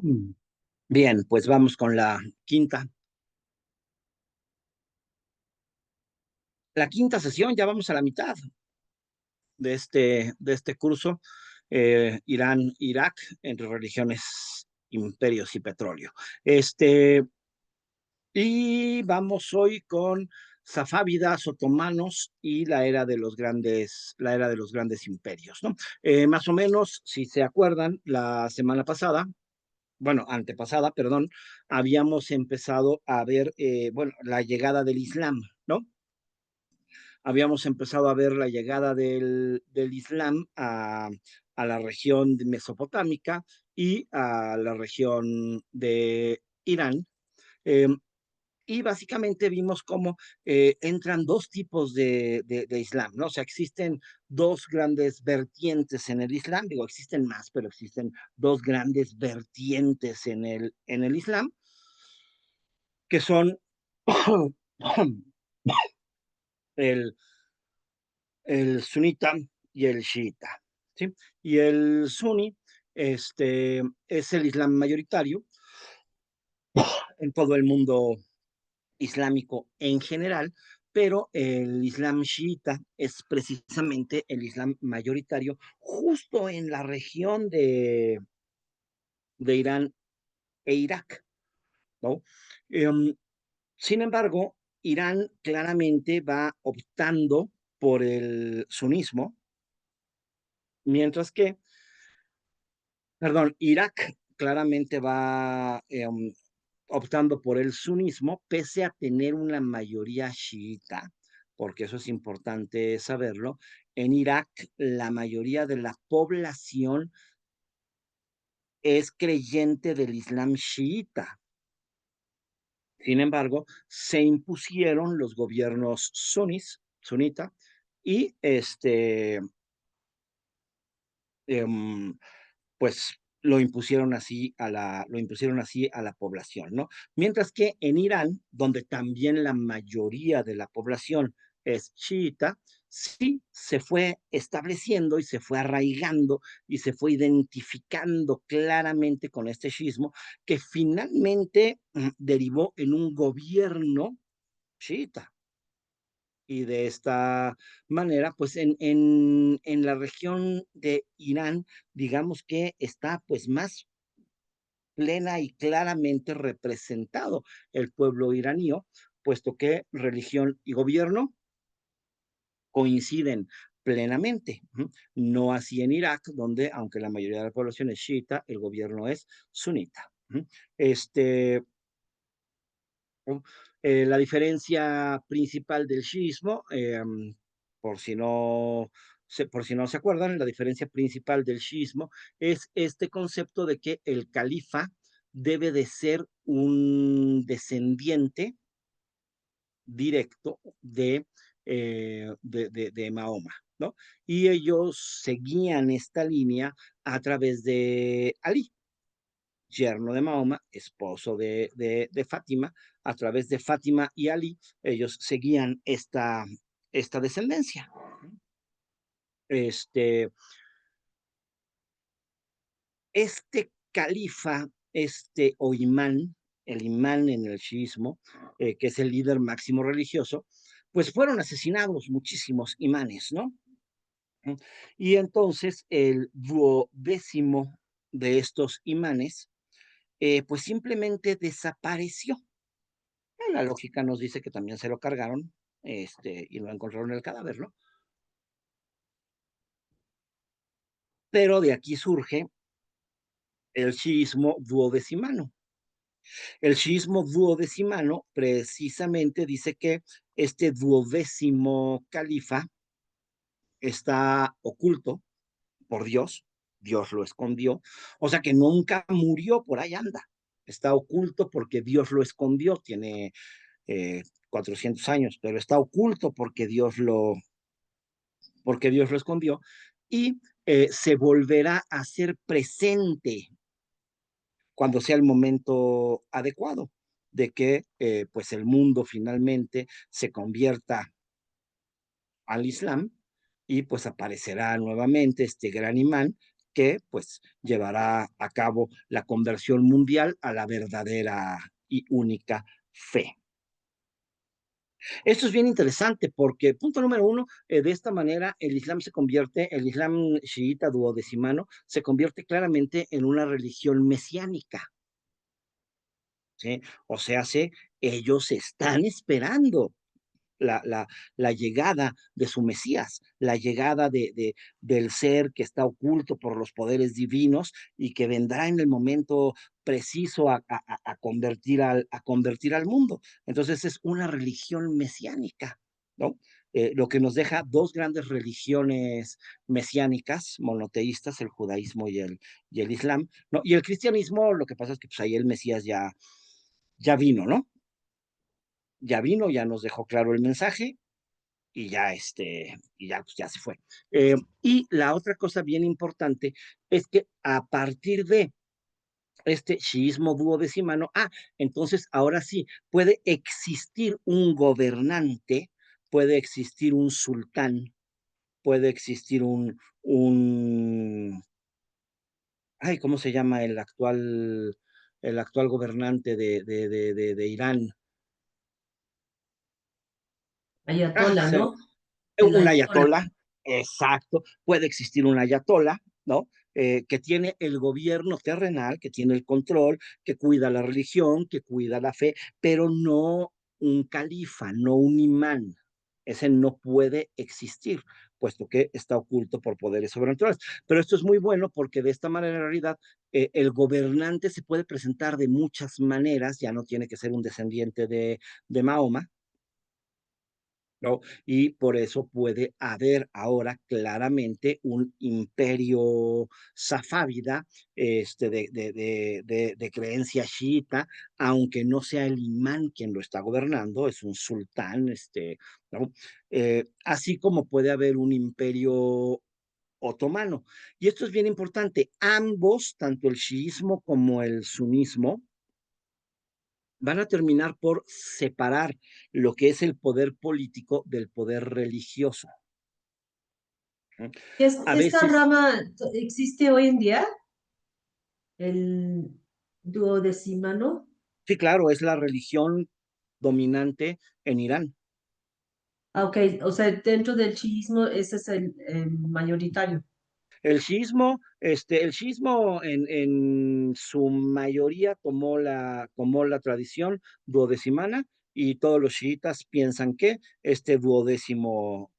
Mm. Bien, pues vamos con la quinta sesión, ya vamos a la mitad de este curso, Irán, Irak, entre religiones, imperios y petróleo. Y vamos hoy con safávidas, otomanos y la era de los grandes imperios, ¿no? Más o menos, si se acuerdan, la semana pasada, bueno, antepasada, perdón, habíamos empezado a ver, bueno, la llegada del Islam, ¿no? Habíamos empezado a ver la llegada del Islam a la región mesopotámica y a la región de Irán. Eh, y básicamente vimos cómo entran dos tipos de Islam, ¿no? O sea, existen dos grandes vertientes en el Islam, digo, existen más, pero existen dos grandes vertientes en el Islam, que son el, el sunita y el chiita, ¿sí? Y el suní es el Islam mayoritario en todo el mundo islámico en general, pero el Islam chiita es precisamente el Islam mayoritario justo en la región de Irán e Irak, ¿no? Em, Sin embargo, Irán claramente va optando por el sunismo, mientras que, perdón, Irak claramente va optando por el sunismo, pese a tener una mayoría chiita, porque eso es importante saberlo. En Irak, la mayoría de la población es creyente del Islam chiita. Sin embargo, se impusieron los gobiernos sunita, y em, pues lo impusieron así a la población, ¿no? Mientras que en Irán, donde también la mayoría de la población es chiita, sí se fue estableciendo y se fue arraigando y se fue identificando claramente con este shismo, que finalmente derivó en un gobierno chiita. Y de esta manera, pues en la región de Irán, digamos que está pues más plena y claramente representado el pueblo iranío, puesto que religión y gobierno coinciden plenamente. No así en Irak, donde, aunque la mayoría de la población es chiita, el gobierno es sunita. Este, la diferencia principal del shiismo, por si no se acuerdan, la diferencia principal del shiismo es este concepto de que el califa debe de ser un descendiente directo de Mahoma, ¿no? Y ellos seguían esta línea a través de Ali, yerno de Mahoma, esposo de Fátima. A través de Fátima y Ali, ellos seguían esta descendencia. Este, este califa, o imán, el imán en el chiismo, que es el líder máximo religioso, pues fueron asesinados muchísimos imanes, ¿no? Y entonces el duodécimo de estos imanes, pues simplemente desapareció. La lógica nos dice que también se lo cargaron, y lo encontraron en el cadáver, ¿no? Pero de aquí surge el chiismo duodecimano. El chiismo duodecimano precisamente dice que este duodécimo califa está oculto por Dios, Dios lo escondió, o sea que nunca murió, por ahí anda. Está oculto porque Dios lo escondió, tiene 400 años, pero está oculto porque Dios lo escondió, y se volverá a hacer presente cuando sea el momento adecuado de que pues el mundo finalmente se convierta al Islam, y pues aparecerá nuevamente este gran imán que pues llevará a cabo la conversión mundial a la verdadera y única fe. Esto es bien interesante porque, punto número uno, de esta manera el Islam chiita duodecimano se convierte claramente en una religión mesiánica, ¿sí? O sea, ellos están esperando la, la, la llegada de su Mesías, la llegada del ser que está oculto por los poderes divinos y que vendrá en el momento preciso a convertir al mundo. Entonces es una religión mesiánica, ¿no? Lo que nos deja dos grandes religiones mesiánicas, monoteístas, el judaísmo y el islam, ¿no? Y el cristianismo, lo que pasa es que pues, ahí el Mesías ya vino, ¿no? Ya vino, ya nos dejó claro el mensaje, y ya, pues ya se fue. Y la otra cosa bien importante es que a partir de este chiismo duodecimano, entonces ahora sí, puede existir un gobernante, puede existir un sultán, puede existir ¿cómo se llama el actual gobernante de Irán? Ayatollah, Se ¿no? El Un ayatollah. ayatolá, exacto, puede existir un ayatolá, ¿no? Que tiene el gobierno terrenal, que tiene el control, que cuida la religión, que cuida la fe, pero no un califa, no un imán. Ese no puede existir, puesto que está oculto por poderes sobrenaturales. Pero esto es muy bueno porque de esta manera, en realidad, el gobernante se puede presentar de muchas maneras, ya no tiene que ser un descendiente de Mahoma, ¿no? Y por eso puede haber ahora claramente un imperio safávida de creencia chiita, aunque no sea el imán quien lo está gobernando, es un sultán, ¿no? Así como puede haber un imperio otomano. Y esto es bien importante. Ambos, tanto el chiismo como el sunismo, van a terminar por separar lo que es el poder político del poder religioso. A Esta veces, rama existe hoy en día, el duodecimano. sí, claro, es la religión dominante en Irán. Ah, ok, o sea, dentro del chiismo ese es el mayoritario. El sismo en su mayoría tomó la tradición duodecimana y todos los chiitas piensan que este duodécimo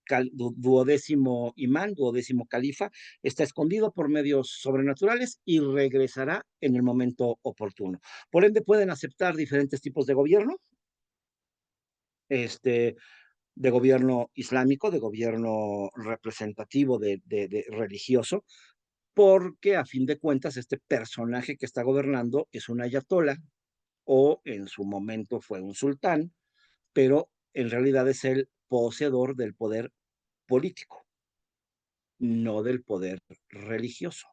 imán, duodécimo califa, está escondido por medios sobrenaturales y regresará en el momento oportuno. Por ende, pueden aceptar diferentes tipos de gobierno, este, de gobierno islámico, de gobierno representativo de religioso, porque a fin de cuentas este personaje que está gobernando es un ayatolá o en su momento fue un sultán, pero en realidad es el poseedor del poder político, no del poder religioso.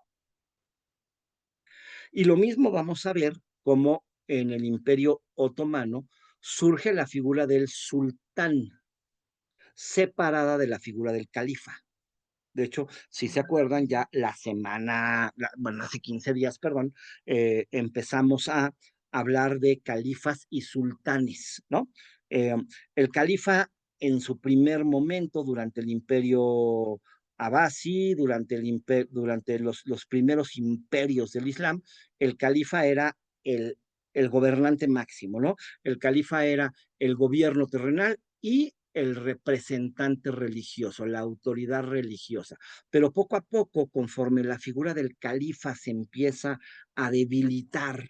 Y lo mismo vamos a ver cómo en el Imperio Otomano surge la figura del sultán, separada de la figura del califa. De hecho, si se acuerdan, ya bueno, hace 15 días, perdón, empezamos a hablar de califas y sultanes, ¿no? Eh, el califa en su primer momento, durante el imperio Abasi, durante los primeros imperios del Islam, el califa era el gobernante máximo, ¿no? El califa era el gobierno terrenal y el representante religioso, la autoridad religiosa. Pero poco a poco, conforme la figura del califa se empieza a debilitar,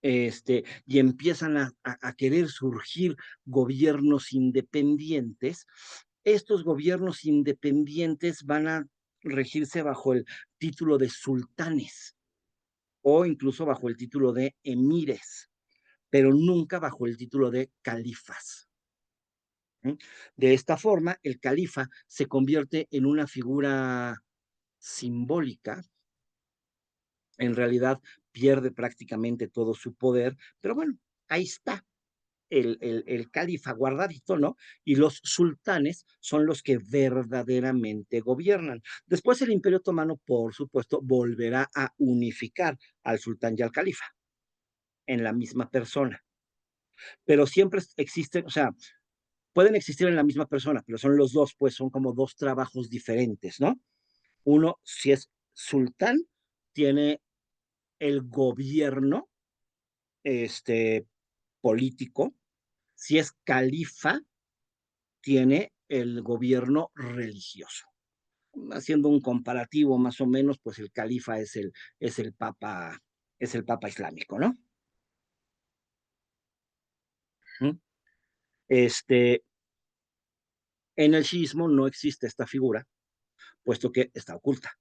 y empiezan a querer surgir gobiernos independientes, estos gobiernos independientes van a regirse bajo el título de sultanes o incluso bajo el título de emires, pero nunca bajo el título de califas. De esta forma, el califa se convierte en una figura simbólica, en realidad pierde prácticamente todo su poder, pero bueno, ahí está. el califa guardadito, ¿no? Y los sultanes son los que verdaderamente gobiernan. Después el Imperio Otomano, por supuesto, volverá a unificar al sultán y al califa en la misma persona, pero siempre existen, o sea, pueden existir en la misma persona, pero son los dos, pues son como dos trabajos diferentes, ¿no? Uno, si es sultán, tiene el gobierno este, político. Si es califa, tiene el gobierno religioso. Haciendo un comparativo más o menos, pues el califa es el papa, es el papa islámico, ¿no? ¿Mm? Este, en el shiismo no existe esta figura, puesto que está oculta,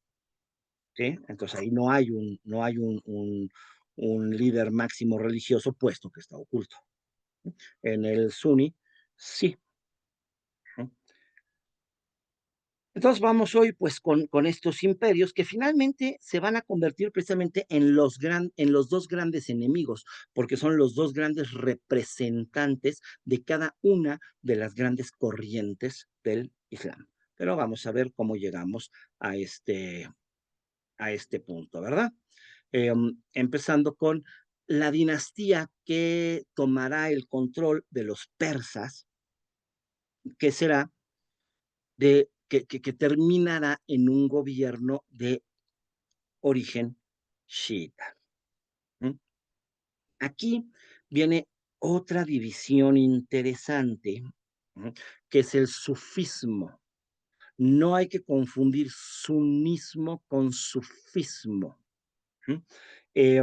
¿sí? Entonces ahí no hay un líder máximo religioso, puesto que está oculto. En el Sunni, sí. ¿No? Entonces vamos hoy pues con estos imperios que finalmente se van a convertir precisamente en los dos grandes enemigos, porque son los dos grandes representantes de cada una de las grandes corrientes del Islam. Pero vamos a ver cómo llegamos a a este punto, ¿verdad? Empezando con la dinastía que tomará el control de los persas, que será que terminará en un gobierno de origen chiita. ¿Mm? Aquí viene otra división interesante, ¿no? Que es el sufismo. No hay que confundir sunismo con sufismo. ¿Mm? Eh,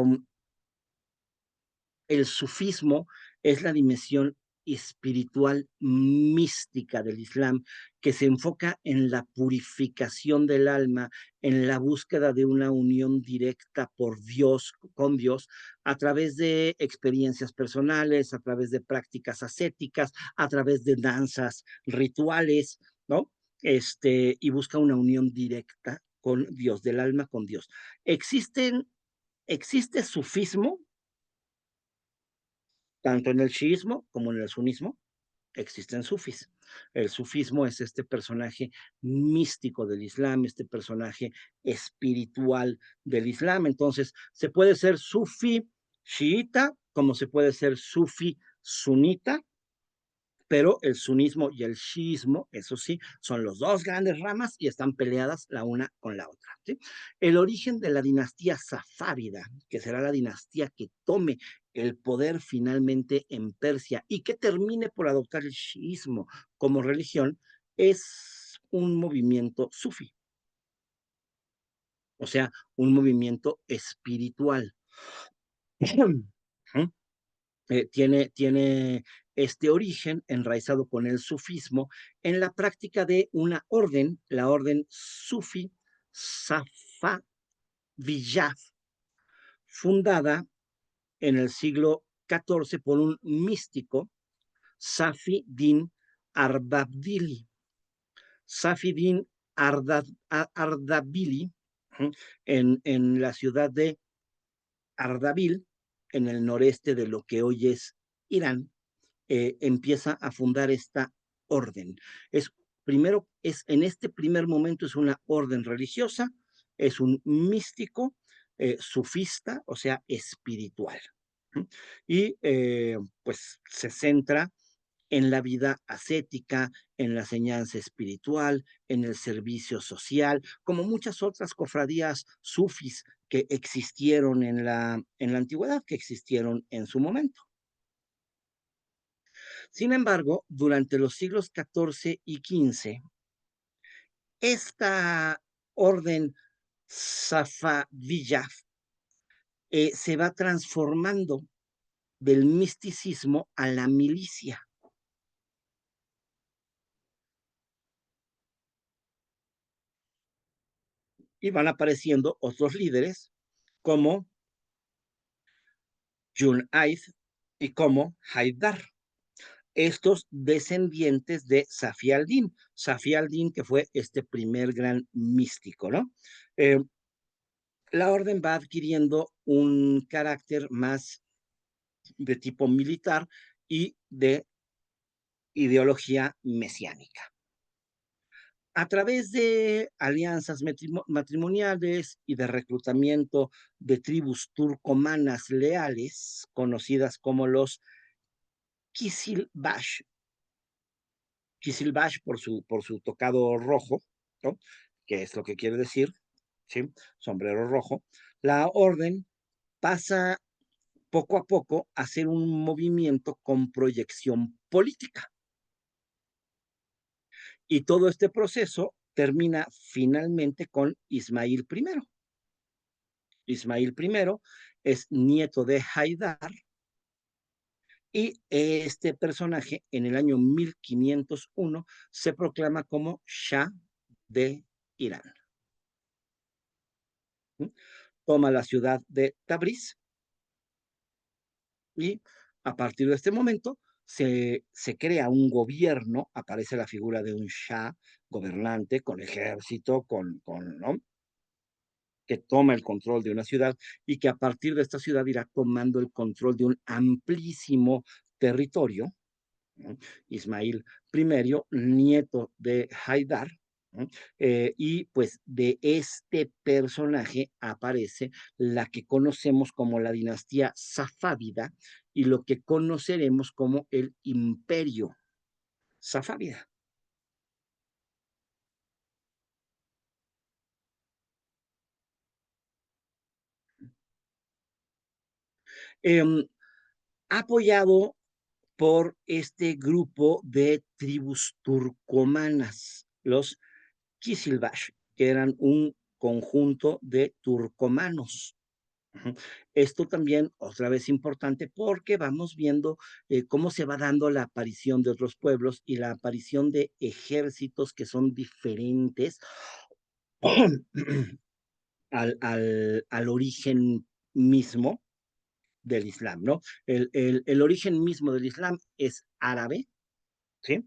el sufismo es la dimensión espiritual mística del Islam que se enfoca en la purificación del alma, en la búsqueda de una unión directa por Dios, con Dios, a través de experiencias personales, a través de prácticas ascéticas, a través de danzas rituales, ¿no? Y busca una unión directa con Dios, del alma con Dios. Existe sufismo tanto en el chiismo como en el sunismo existen sufis. El sufismo es este personaje místico del Islam, este personaje espiritual del Islam. Entonces, se puede ser sufi chiita como se puede ser sufi sunita, pero el sunismo y el shiismo, eso sí, son los dos grandes ramas y están peleadas la una con la otra. ¿Sí? El origen de la dinastía safávida, que será la dinastía que tome el poder finalmente en Persia y que termine por adoptar el shiismo como religión, es un movimiento sufi, o sea, un movimiento espiritual. Tiene este origen enraizado con el sufismo en la práctica de una orden, la orden sufi Safa Vijaf, fundada en el siglo XIV por un místico, Safi Din Ardabili. Safi Din Ardabili, en la ciudad de Ardabil, en el noreste de lo que hoy es Irán, empieza a fundar esta orden. Es primero, en este primer momento es una orden religiosa, es un místico, sufista, o sea, espiritual. Y pues se centra en la vida ascética, en la enseñanza espiritual, en el servicio social, como muchas otras cofradías sufis que existieron en la antigüedad, que existieron en su momento. Sin embargo, durante los siglos XIV y XV, esta orden Safaviya se va transformando del misticismo a la milicia y van apareciendo otros líderes como Junaid y como Haidar, estos descendientes de Safi al-Din. Safi al-Din, que fue este primer gran místico, ¿no? La orden va adquiriendo un carácter más de tipo militar y de ideología mesiánica. A través de alianzas matrimoniales y de reclutamiento de tribus turcomanas leales, conocidas como los Kisilbash, Kisilbash por su tocado rojo, ¿no? Que es lo que quiere decir, ¿sí? Sombrero rojo. La orden pasa poco a poco a ser un movimiento con proyección política. Y todo este proceso termina finalmente con Ismail I. Ismail I es nieto de Haidar y este personaje en el año 1501 se proclama como Shah de Irán. Toma la ciudad de Tabriz y a partir de este momento se crea un gobierno, aparece la figura de un Shah gobernante con ejército, ¿no? Que toma el control de una ciudad y que a partir de esta ciudad irá tomando el control de un amplísimo territorio. ¿No? Ismail I, nieto de Haidar, ¿no? Y pues de este personaje aparece la que conocemos como la dinastía safávida y lo que conoceremos como el imperio safávida. Apoyado por este grupo de tribus turcomanas, los Kisilbash, que eran un conjunto de turcomanos. Esto también, otra vez importante, porque vamos viendo cómo se va dando la aparición de otros pueblos y la aparición de ejércitos que son diferentes al origen mismo del Islam, ¿no? El origen mismo del Islam es árabe, ¿sí?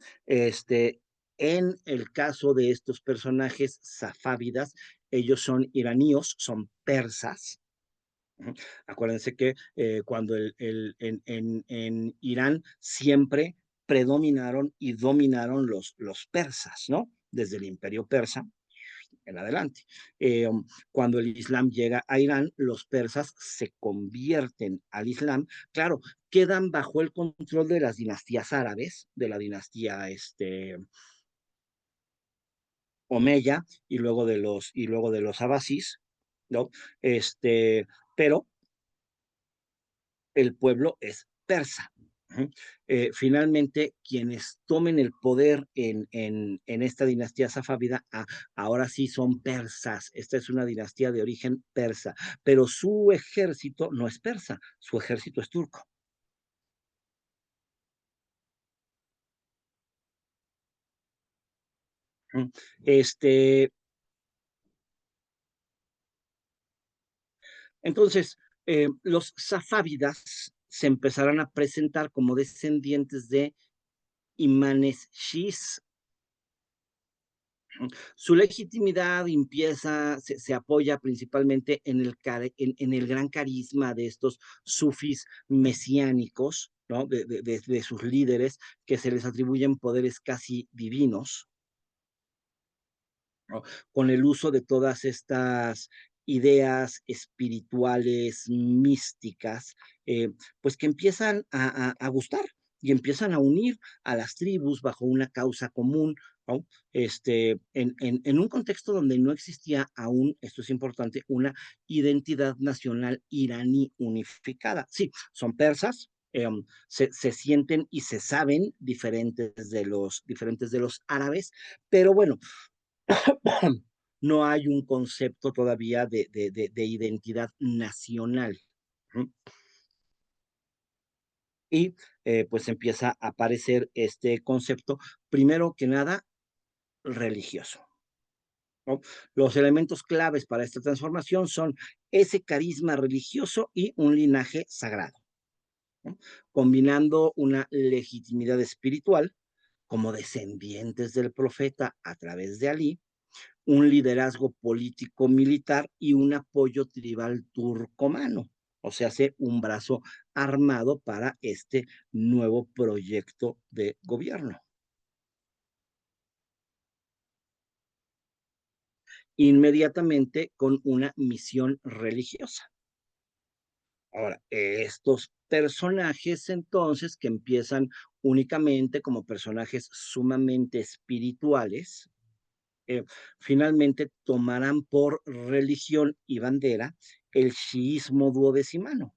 En el caso de estos personajes safávidas, ellos son iraníos, son persas. ¿No? Acuérdense que cuando en Irán siempre predominaron y dominaron los persas, ¿no? Desde el imperio persa en adelante. Cuando el Islam llega a Irán, los persas se convierten al Islam. Claro, quedan bajo el control de las dinastías árabes, de la dinastía Omeya y luego de los abasís, ¿no? Pero el pueblo es persa. Finalmente, quienes tomen el poder en esta dinastía safávida, ahora sí son persas. Esta es una dinastía de origen persa, pero su ejército no es persa, su ejército es turco. Este, entonces, los safávidas se empezarán a presentar como descendientes de imanes shis. Su legitimidad empieza, se apoya principalmente en el gran carisma de estos sufis mesiánicos, ¿no? De sus líderes, que se les atribuyen poderes casi divinos, ¿no? Con el uso de todas estas ideas espirituales, místicas, pues que empiezan a gustar y empiezan a unir a las tribus bajo una causa común, ¿no? En un contexto donde no existía aún, esto es importante, una identidad nacional iraní unificada. Sí, son persas, se sienten y se saben diferentes de los árabes, pero bueno, no hay un concepto todavía de identidad nacional. ¿Mm? Y pues empieza a aparecer este concepto, primero que nada, religioso. ¿No? Los elementos claves para esta transformación son ese carisma religioso y un linaje sagrado, ¿no? Combinando una legitimidad espiritual como descendientes del profeta a través de Alí, un liderazgo político militar y un apoyo tribal turcomano. o sea, hace un brazo armado para este nuevo proyecto de gobierno, inmediatamente con una misión religiosa. Ahora, estos personajes entonces que empiezan únicamente como personajes sumamente espirituales, eh, finalmente tomarán por religión y bandera el chiismo duodecimano.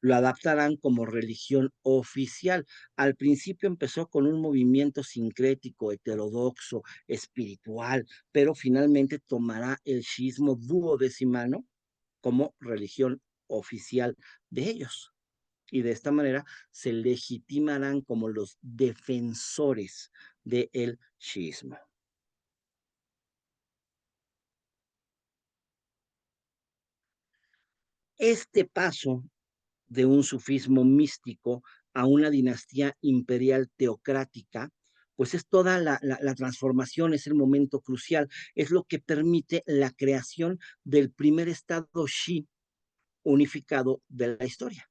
Lo adaptarán como religión oficial. Al principio empezó con un movimiento sincrético, heterodoxo, espiritual, pero finalmente tomará el chiismo duodecimano como religión oficial de ellos. Y de esta manera se legitimarán como los defensores del chiismo. Este paso de un sufismo místico a una dinastía imperial teocrática, pues es toda la transformación, es el momento crucial, es lo que permite la creación del primer estado Shi unificado de la historia.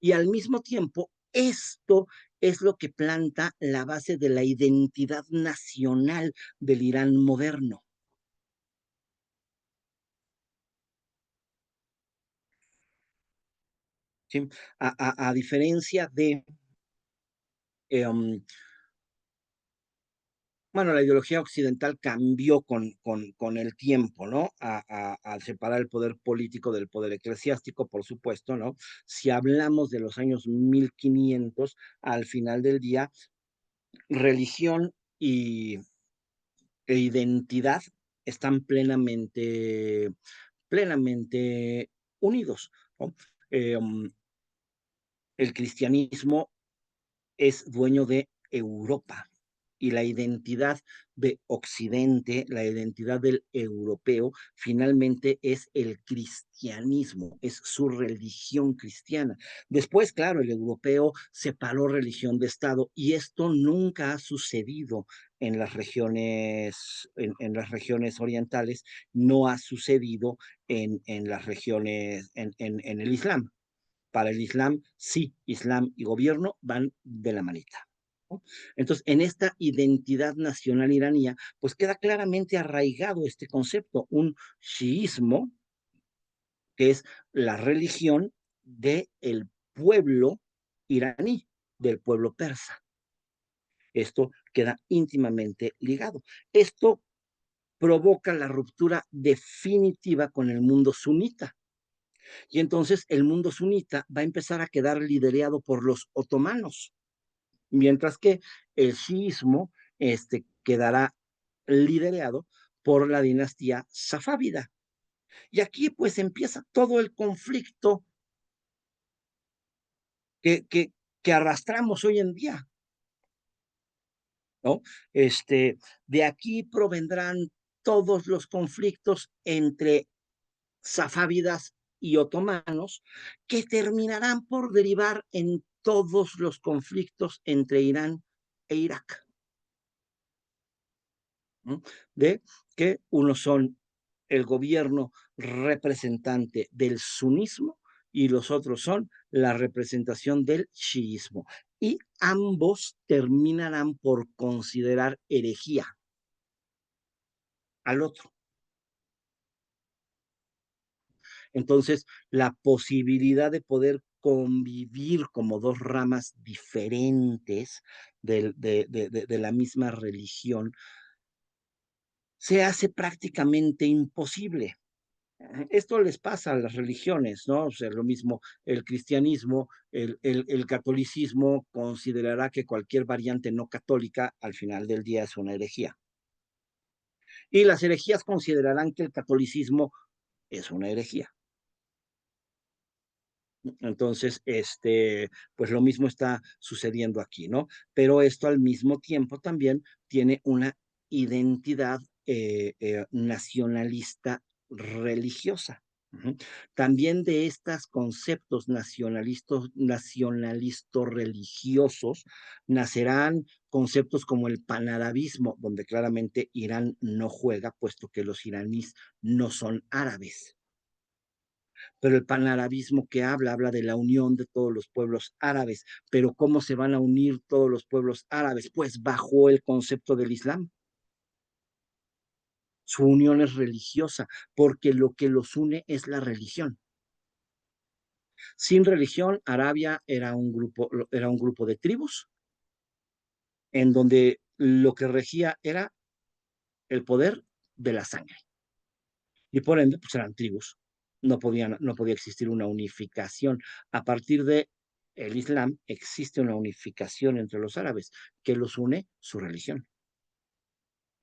Y al mismo tiempo, esto es lo que planta la base de la identidad nacional del Irán moderno. ¿Sí? A diferencia de bueno, la ideología occidental cambió con el tiempo, ¿no? Al separar el poder político del poder eclesiástico, por supuesto, ¿no? Si hablamos de los años 1500, al final del día, religión e identidad están plenamente unidos, ¿no? Eh, um, el cristianismo es dueño de Europa y la identidad de Occidente, la identidad del europeo, finalmente es el cristianismo, es su religión cristiana. Después, claro, el europeo separó religión de Estado y esto nunca ha sucedido en las regiones orientales, no ha sucedido en las regiones, en el Islam. Para el Islam, sí, Islam y gobierno van de la manita, ¿no? Entonces, en esta identidad nacional iranía, pues queda claramente arraigado este concepto, un chiismo, que es la religión del pueblo iraní, del pueblo persa. Esto queda íntimamente ligado. Esto provoca la ruptura definitiva con el mundo sunita. Y entonces el mundo sunita va a empezar a quedar liderado por los otomanos, mientras que el chiismo quedará liderado por la dinastía safávida. Y aquí pues empieza todo el conflicto que, que, que arrastramos hoy en día, ¿no? De aquí provendrán todos los conflictos entre safávidas y otomanos, que terminarán por derivar en todos los conflictos entre Irán e Irak, ¿no? De que unos son el gobierno representante del sunismo y los otros son la representación del chiismo. Y ambos terminarán por considerar herejía al otro. Entonces, la posibilidad de poder convivir como dos ramas diferentes de la misma religión se hace prácticamente imposible. Esto les pasa a las religiones, ¿no? O sea, lo mismo el cristianismo, el catolicismo considerará que cualquier variante no católica al final del día es una herejía. Y las herejías considerarán que el catolicismo es una herejía. Entonces, pues lo mismo está sucediendo aquí, ¿no? Pero esto al mismo tiempo también tiene una identidad nacionalista religiosa. Ujú. También de estos conceptos nacionalistas religiosos nacerán conceptos como el panarabismo, donde claramente Irán no juega, puesto que los iraníes no son árabes. Pero el panarabismo que habla de la unión de todos los pueblos árabes. Pero ¿cómo se van a unir todos los pueblos árabes? Pues bajo el concepto del Islam. Su unión es religiosa, porque lo que los une es la religión. Sin religión, Arabia era un grupo de tribus en donde lo que regía era el poder de la sangre. Y por ende, pues eran tribus. No podía existir una unificación. A partir de el Islam existe una unificación entre los árabes que los une su religión.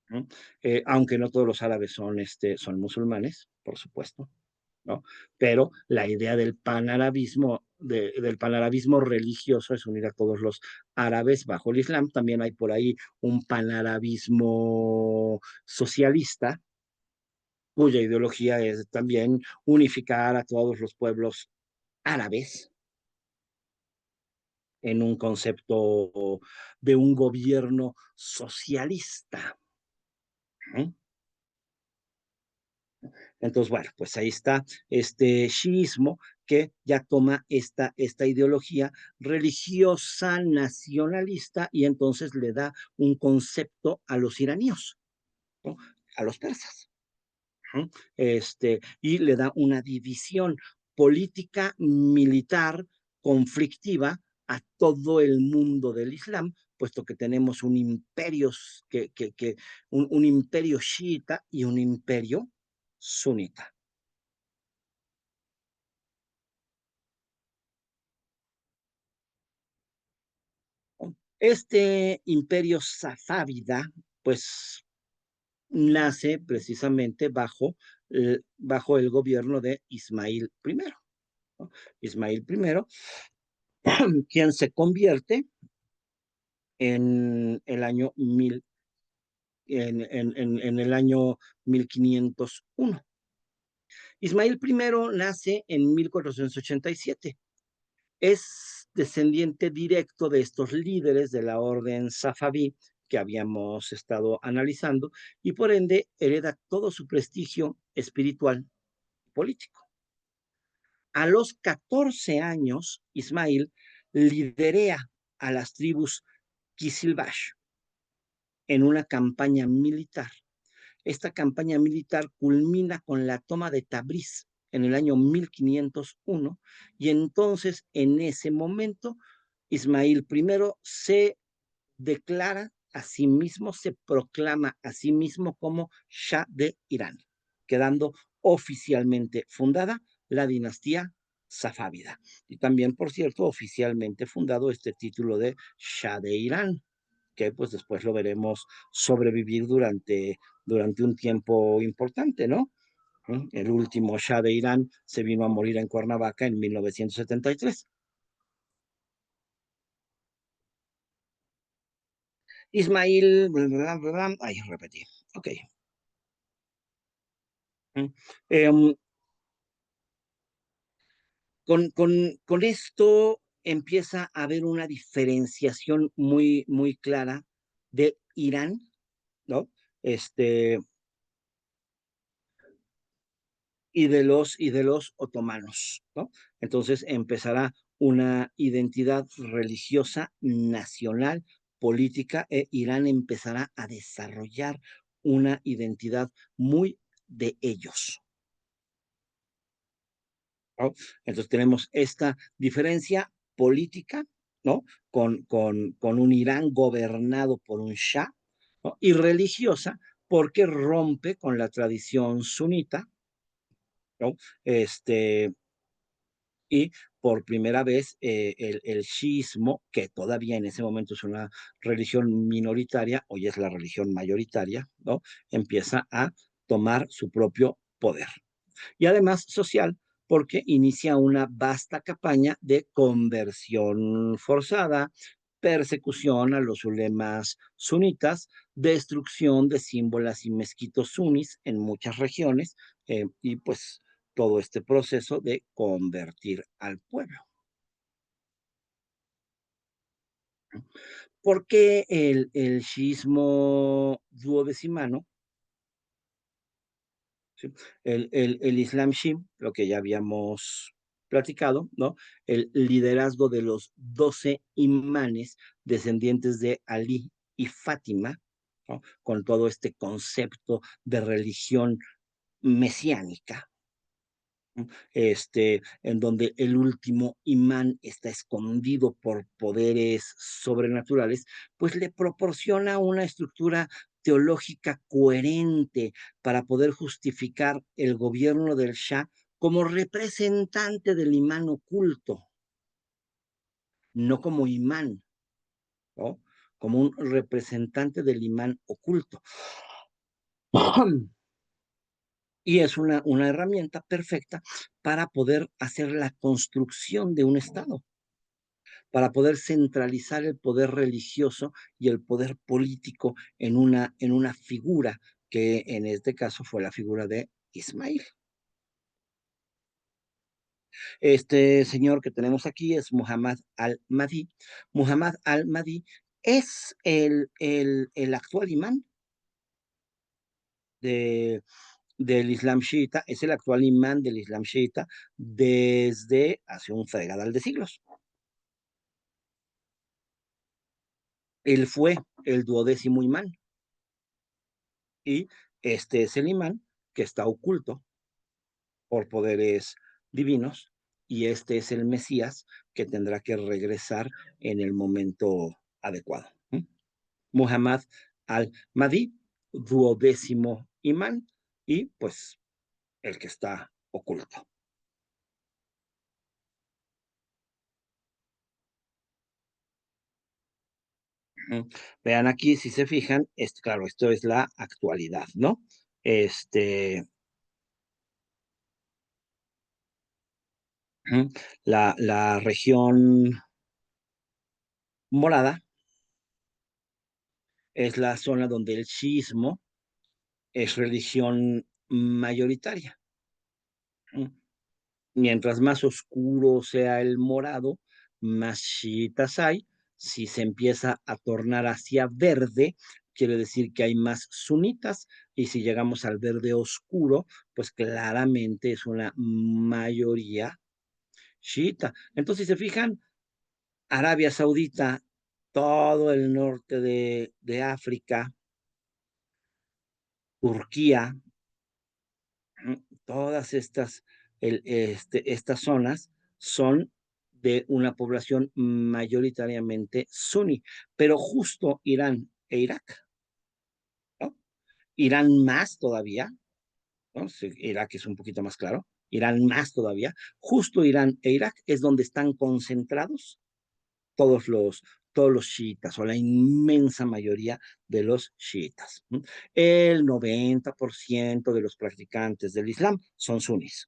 ¿No? Aunque no todos los árabes son musulmanes, por supuesto, ¿no? Pero la idea del panarabismo religioso es unir a todos los árabes bajo el Islam. También hay por ahí un panarabismo socialista, cuya ideología es también unificar a todos los pueblos árabes en un concepto de un gobierno socialista. ¿Eh? Entonces, bueno, pues ahí está este shiismo que ya toma esta ideología religiosa nacionalista y entonces le da un concepto a los iraníes, ¿no? A los persas. ¿No? Y le da una división política, militar, conflictiva a todo el mundo del Islam, puesto que tenemos un imperio, un imperio chiita y un imperio sunita. Este imperio safávida, pues, nace precisamente bajo el gobierno de Ismail I, ¿no? Ismail I, quien se convierte en el año en el año 1501. Ismail I nace en 1487. Es descendiente directo de estos líderes de la orden safabí que habíamos estado analizando y por ende hereda todo su prestigio espiritual y político. A los 14 años, Ismail liderea a las tribus Kisilbash en una campaña militar. Esta campaña militar culmina con la toma de Tabriz en el año 1501 y entonces en ese momento Ismail I se declara a sí mismo, se proclama a sí mismo como Shah de Irán, quedando oficialmente fundada la dinastía safávida. Y también, por cierto, oficialmente fundado este título de Shah de Irán, que pues después lo veremos sobrevivir durante un tiempo importante, ¿no? El último Shah de Irán se vino a morir en Cuernavaca en 1973. Ismail, ay, repetí. Ok. Eh, con esto empieza a haber una diferenciación muy, muy clara de Irán, ¿no? Este, y de los otomanos, ¿no? Entonces empezará una identidad religiosa nacional, política, e Irán empezará a desarrollar una identidad muy de ellos, ¿no? Entonces tenemos esta diferencia política, ¿no? Con un Irán gobernado por un Shah, ¿no? Y religiosa, porque rompe con la tradición sunita, ¿no? Este, y por primera vez el shiismo, que todavía en ese momento es una religión minoritaria, hoy es la religión mayoritaria, ¿no? Empieza a tomar su propio poder. Y además social, porque inicia una vasta campaña de conversión forzada, persecución a los ulemas sunitas, destrucción de símbolos y mezquitos sunis en muchas regiones, y pues todo este proceso de convertir al pueblo. ¿Por qué el shiismo duodecimano ¿sí? El Islam Shi, lo que ya habíamos platicado, ¿no? El liderazgo de los 12 imanes descendientes de Ali y Fátima, ¿no? Con todo este concepto de religión mesiánica, ¿no? En donde el último imán está escondido por poderes sobrenaturales, pues le proporciona una estructura teológica coherente para poder justificar el gobierno del Shah como representante del imán oculto, no como imán, ¿no? Como un representante del imán oculto. Y es una herramienta perfecta para poder hacer la construcción de un Estado, para poder centralizar el poder religioso y el poder político en una figura, que en este caso fue la figura de Ismail. Este señor que tenemos aquí es Muhammad al-Mahdi. Muhammad al-Mahdi es el actual imán de, del Islam chiita, es el actual imán del Islam chiita desde hace un fregadal de siglos. Él fue el duodécimo imán y este es el imán que está oculto por poderes divinos y este es el Mesías que tendrá que regresar en el momento adecuado. Muhammad al-Mahdi, duodécimo imán y pues el que está oculto. Vean aquí, si se fijan, claro, esto es la actualidad, ¿no? Este, la región morada es la zona donde el chiismo es religión mayoritaria. Mientras más oscuro sea el morado, más chiitas hay. Si se empieza a tornar hacia verde, quiere decir que hay más sunitas, y si llegamos al verde oscuro, pues claramente es una mayoría chiita. Entonces, si se fijan, Arabia Saudita, todo el norte África, Turquía, todas estas zonas son de una población mayoritariamente suní, pero justo Irán e Irak, ¿no? Irán más todavía, ¿no? Sí, Irak es un poquito más claro, Irán más todavía, justo Irán e Irak es donde están concentrados todos los, todos los chiitas o la inmensa mayoría de los chiitas. El 90% de los practicantes del Islam son suníes.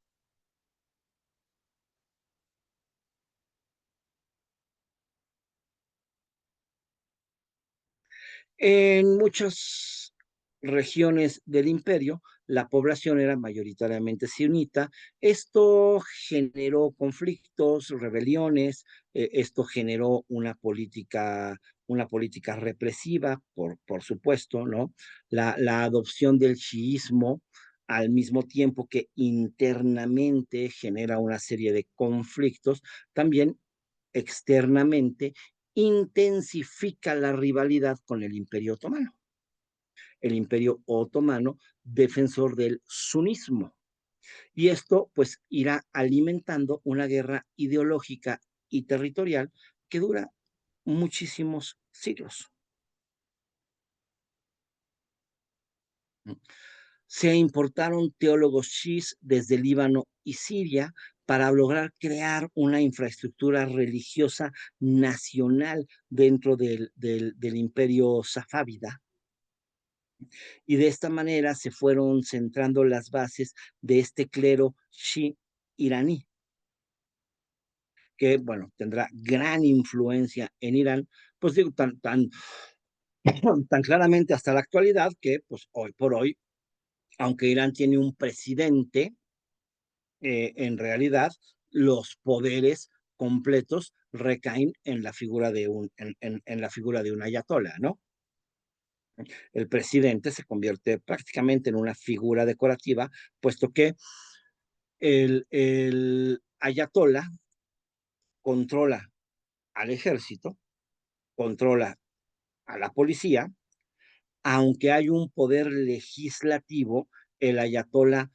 En muchas regiones del imperio, la población era mayoritariamente sunita. Esto generó conflictos, rebeliones, esto generó una política represiva, por supuesto, ¿no? La adopción del chiismo al mismo tiempo que internamente genera una serie de conflictos, también externamente intensifica la rivalidad con el Imperio Otomano. El Imperio Otomano, defensor del sunismo. Y esto pues irá alimentando una guerra ideológica y territorial que dura muchísimos siglos. Se importaron teólogos chiíes desde Líbano y Siria para lograr crear una infraestructura religiosa nacional dentro del imperio safávida, y de esta manera se fueron centrando las bases de este clero shi iraní, que, bueno, tendrá gran influencia en Irán, pues digo, tan claramente hasta la actualidad que, pues hoy por hoy, aunque Irán tiene un presidente, en realidad los poderes completos recaen en la figura de en la figura de un ayatollah, ¿no? El presidente se convierte prácticamente en una figura decorativa, puesto que el ayatolá controla al ejército, controla a la policía, aunque hay un poder legislativo, el ayatolá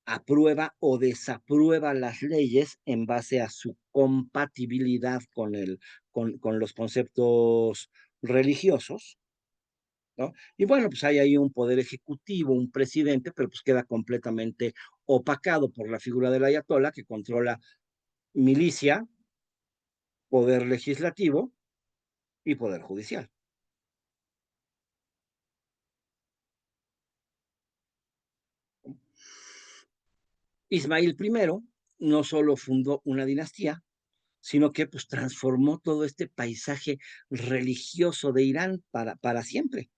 aprueba o desaprueba las leyes en base a su compatibilidad con los conceptos religiosos, ¿no? Y bueno, pues hay ahí un poder ejecutivo, un presidente, pero pues queda completamente opacado por la figura del ayatolá que controla milicia, poder legislativo y poder judicial. Ismael I no solo fundó una dinastía, sino que pues transformó todo este paisaje religioso de Irán para siempre.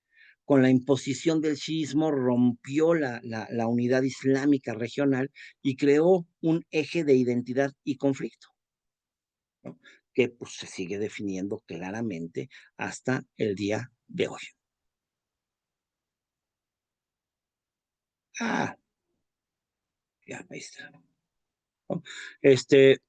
Con la imposición del chiismo rompió la unidad islámica regional y creó un eje de identidad y conflicto, ¿no? Que pues se sigue definiendo claramente hasta el día de hoy. Ah, ya, ahí está, ¿no? Este,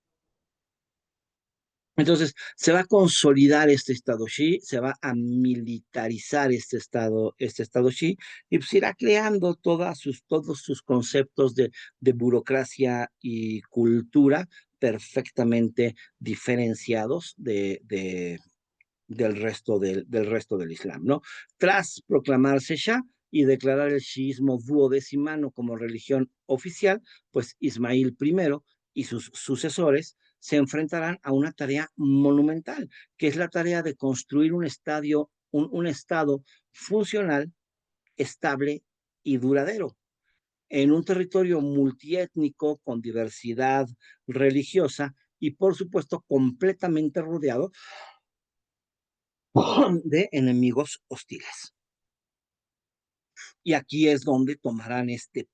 Entonces, se va a consolidar este Estado Shi, se va a militarizar este estado Shi, y pues irá creando todos sus conceptos de burocracia y cultura perfectamente diferenciados del resto del Islam, ¿no? Tras proclamarse Shah y declarar el chiismo duodecimano como religión oficial, pues Ismail I y sus sucesores se enfrentarán a una tarea monumental, que es la tarea de construir un estado funcional, estable y duradero en un territorio multiétnico con diversidad religiosa y, por supuesto, completamente rodeado de enemigos hostiles. Y aquí es donde tomarán este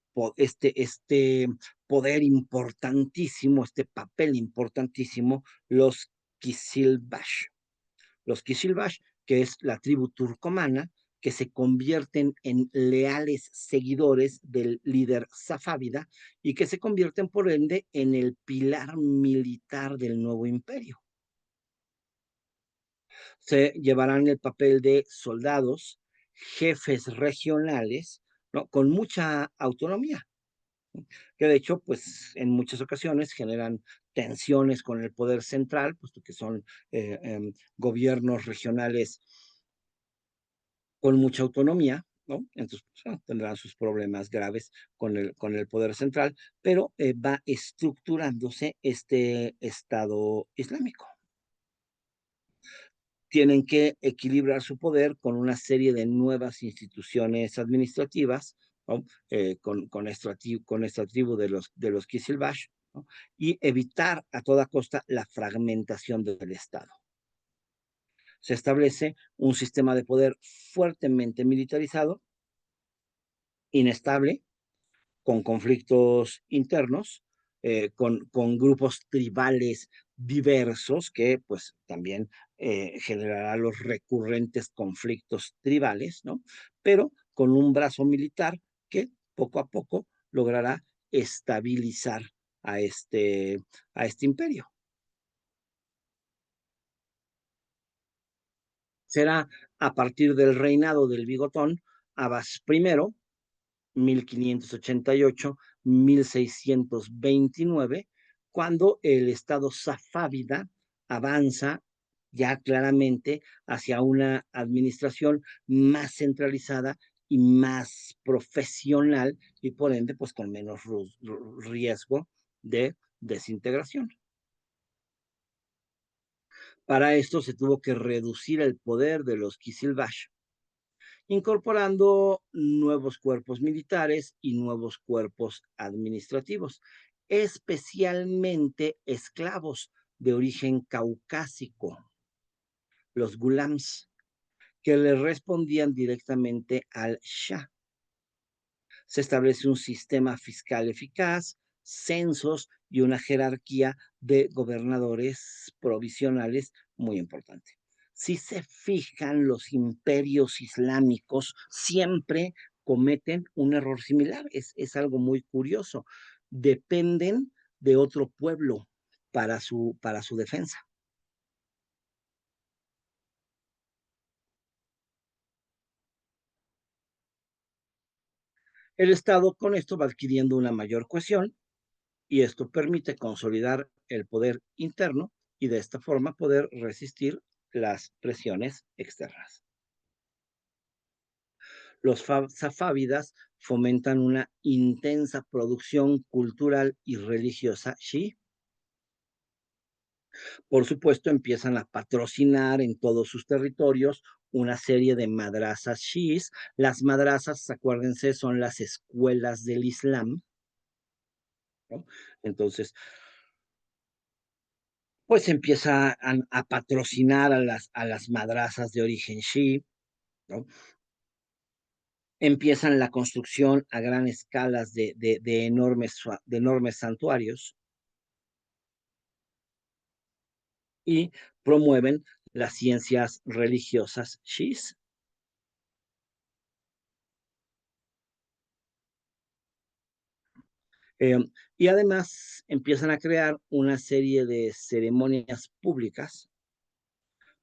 poder importantísimo, este papel importantísimo, los Kisilbash. Los Kisilbash, que es la tribu turcomana, que se convierten en leales seguidores del líder safávida y que se convierten por ende en el pilar militar del nuevo imperio. Se llevarán el papel de soldados, jefes regionales, ¿no? Con mucha autonomía, que de hecho, pues en muchas ocasiones generan tensiones con el poder central, puesto que son gobiernos regionales con mucha autonomía, ¿no? Entonces, pues, tendrán sus problemas graves con el poder central, pero va estructurándose este Estado Islámico. Tienen que equilibrar su poder con una serie de nuevas instituciones administrativas, ¿no? Con esta tribu de los Kisilbash, ¿no? Y evitar a toda costa la fragmentación del Estado. Se establece un sistema de poder fuertemente militarizado, inestable, con conflictos internos, con grupos tribales diversos que pues también generará los recurrentes conflictos tribales, ¿no? Pero con un brazo militar que poco a poco logrará estabilizar a a este imperio. Será a partir del reinado del bigotón Abbas I, 1588-1629, cuando el Estado safávida avanza ya claramente hacia una administración más centralizada y más profesional y por ende pues con menos riesgo de desintegración. Para esto se tuvo que reducir el poder de los Kisilbash, incorporando nuevos cuerpos militares y nuevos cuerpos administrativos, especialmente esclavos de origen caucásico, los gulams, que le respondían directamente al Shah. Se establece un sistema fiscal eficaz, censos y una jerarquía de gobernadores provisionales muy importante. Si se fijan, los imperios islámicos siempre cometen un error similar. Es algo muy curioso. Dependen de otro pueblo para su defensa. El Estado con esto va adquiriendo una mayor cohesión y esto permite consolidar el poder interno y de esta forma poder resistir las presiones externas. Los safávidas fomentan una intensa producción cultural y religiosa chií. Por supuesto, empiezan a patrocinar en todos sus territorios una serie de madrasas chiíes. Las madrasas, acuérdense, son las escuelas del Islam, ¿no? Entonces, pues empieza a patrocinar a las madrasas de origen chií, ¿no? Empiezan la construcción a gran escala de enormes santuarios y promueven las ciencias religiosas chiíes. Eh, y además empiezan a crear una serie de ceremonias públicas,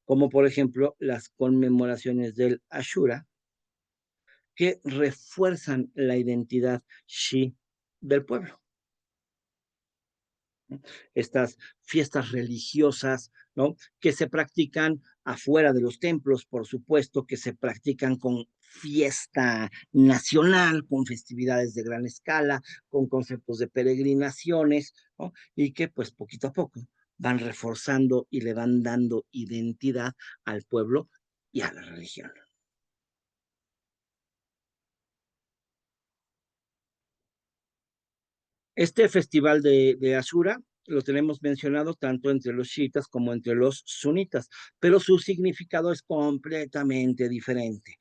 como por ejemplo las conmemoraciones del Ashura, que refuerzan la identidad Shi del pueblo. Estas fiestas religiosas, ¿no? Que se practican afuera de los templos, por supuesto, que se practican con fiesta nacional, con festividades de gran escala, con conceptos de peregrinaciones, ¿no? Y que pues poquito a poco van reforzando y le van dando identidad al pueblo y a la religión. Este festival de Ashura lo tenemos mencionado tanto entre los chiitas como entre los sunitas, pero su significado es completamente diferente.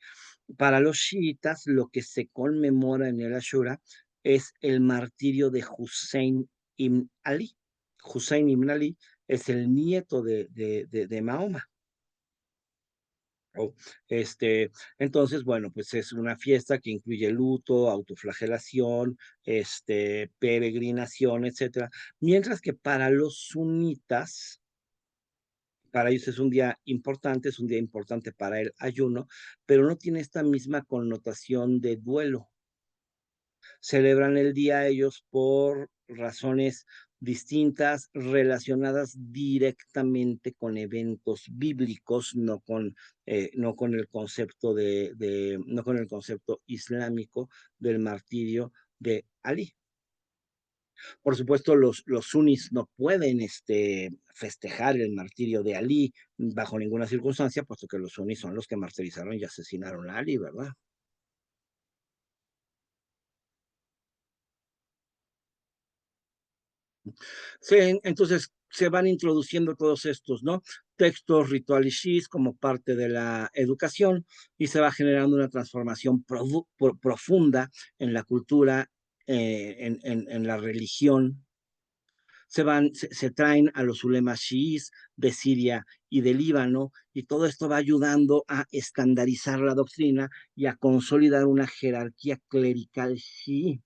Para los chiitas, lo que se conmemora en el Ashura es el martirio de Hussein ibn Ali. Hussein ibn Ali es el nieto de Mahoma. Oh, este, entonces, bueno, pues es una fiesta que incluye luto, autoflagelación, peregrinación, etcétera. Mientras que para los sunitas, para ellos es un día importante para el ayuno, pero no tiene esta misma connotación de duelo. Celebran el día ellos por razones distintas, relacionadas directamente con eventos bíblicos, no con el concepto no con el concepto islámico del martirio de Ali. Por supuesto, los sunis no pueden festejar el martirio de Ali bajo ninguna circunstancia, puesto que los sunis son los que martirizaron y asesinaron a Ali, ¿verdad? Entonces se van introduciendo todos estos, ¿no? Textos ritualishis como parte de la educación y se va generando una transformación profunda en la cultura, en la religión. Se traen a los ulemas chiís de Siria y de Líbano, y todo esto va ayudando a estandarizar la doctrina y a consolidar una jerarquía clerical chií.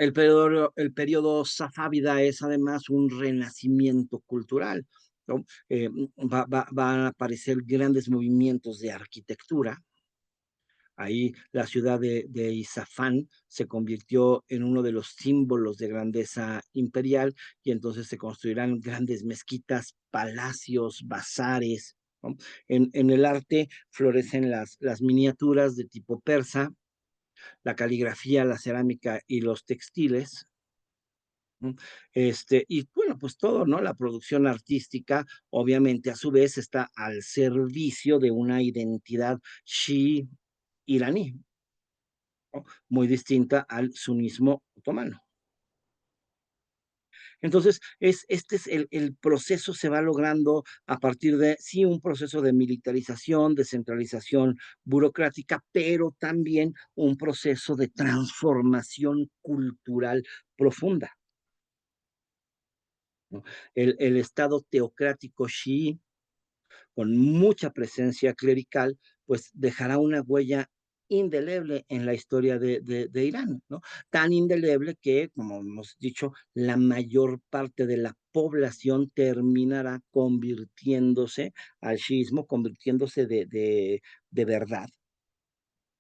El periodo safávida es además un renacimiento cultural, ¿no? Van a aparecer grandes movimientos de arquitectura. Ahí la ciudad de Isafán se convirtió en uno de los símbolos de grandeza imperial y entonces se construirán grandes mezquitas, palacios, bazares, ¿no? En el arte florecen las miniaturas de tipo persa, la caligrafía, la cerámica y los textiles. ¿No? Y bueno, pues todo, ¿no? La producción artística, obviamente, a su vez, está al servicio de una identidad chií iraní, ¿no? Muy distinta al sunismo otomano. Entonces, este es el proceso se va logrando a partir de, sí, un proceso de militarización, de centralización burocrática, pero también un proceso de transformación cultural profunda, ¿no? El Estado teocrático chií, con mucha presencia clerical, pues dejará una huella indeleble en la historia de Irán, ¿no? Tan indeleble que, como hemos dicho, la mayor parte de la población terminará convirtiéndose al chiismo, convirtiéndose de verdad,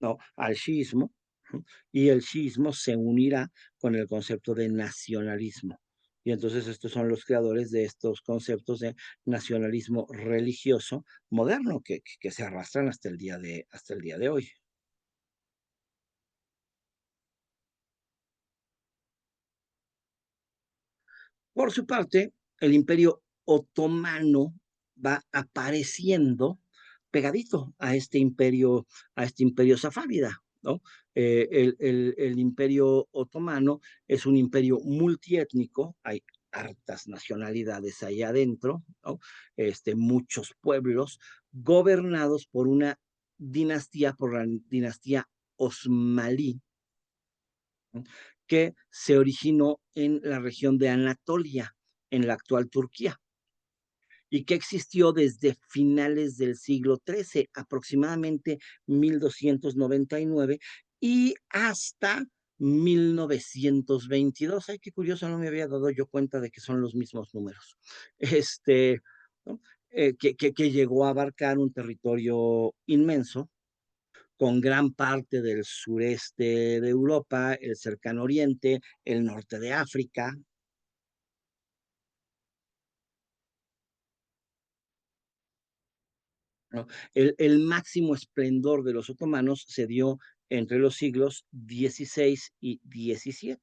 ¿no? Al chiismo, ¿no? Y el chiismo se unirá con el concepto de nacionalismo. Y entonces estos son los creadores de estos conceptos de nacionalismo religioso moderno que se arrastran hasta el día de hoy. Por su parte, el Imperio Otomano va apareciendo pegadito a este imperio safávida, ¿no? El Imperio Otomano es un imperio multiétnico, hay hartas nacionalidades ahí adentro, ¿no? Muchos pueblos gobernados por una dinastía, por la dinastía Osmalí, ¿no? Que se originó en la región de Anatolia, en la actual Turquía, y que existió desde finales del siglo XIII, aproximadamente 1299, y hasta 1922. Ay, qué curioso, no me había dado yo cuenta de que son los mismos números. ¿No? Que llegó a abarcar un territorio inmenso, con gran parte del sureste de Europa, el cercano oriente, el norte de África, ¿no? El máximo esplendor de los otomanos se dio entre los siglos XVI y XVII.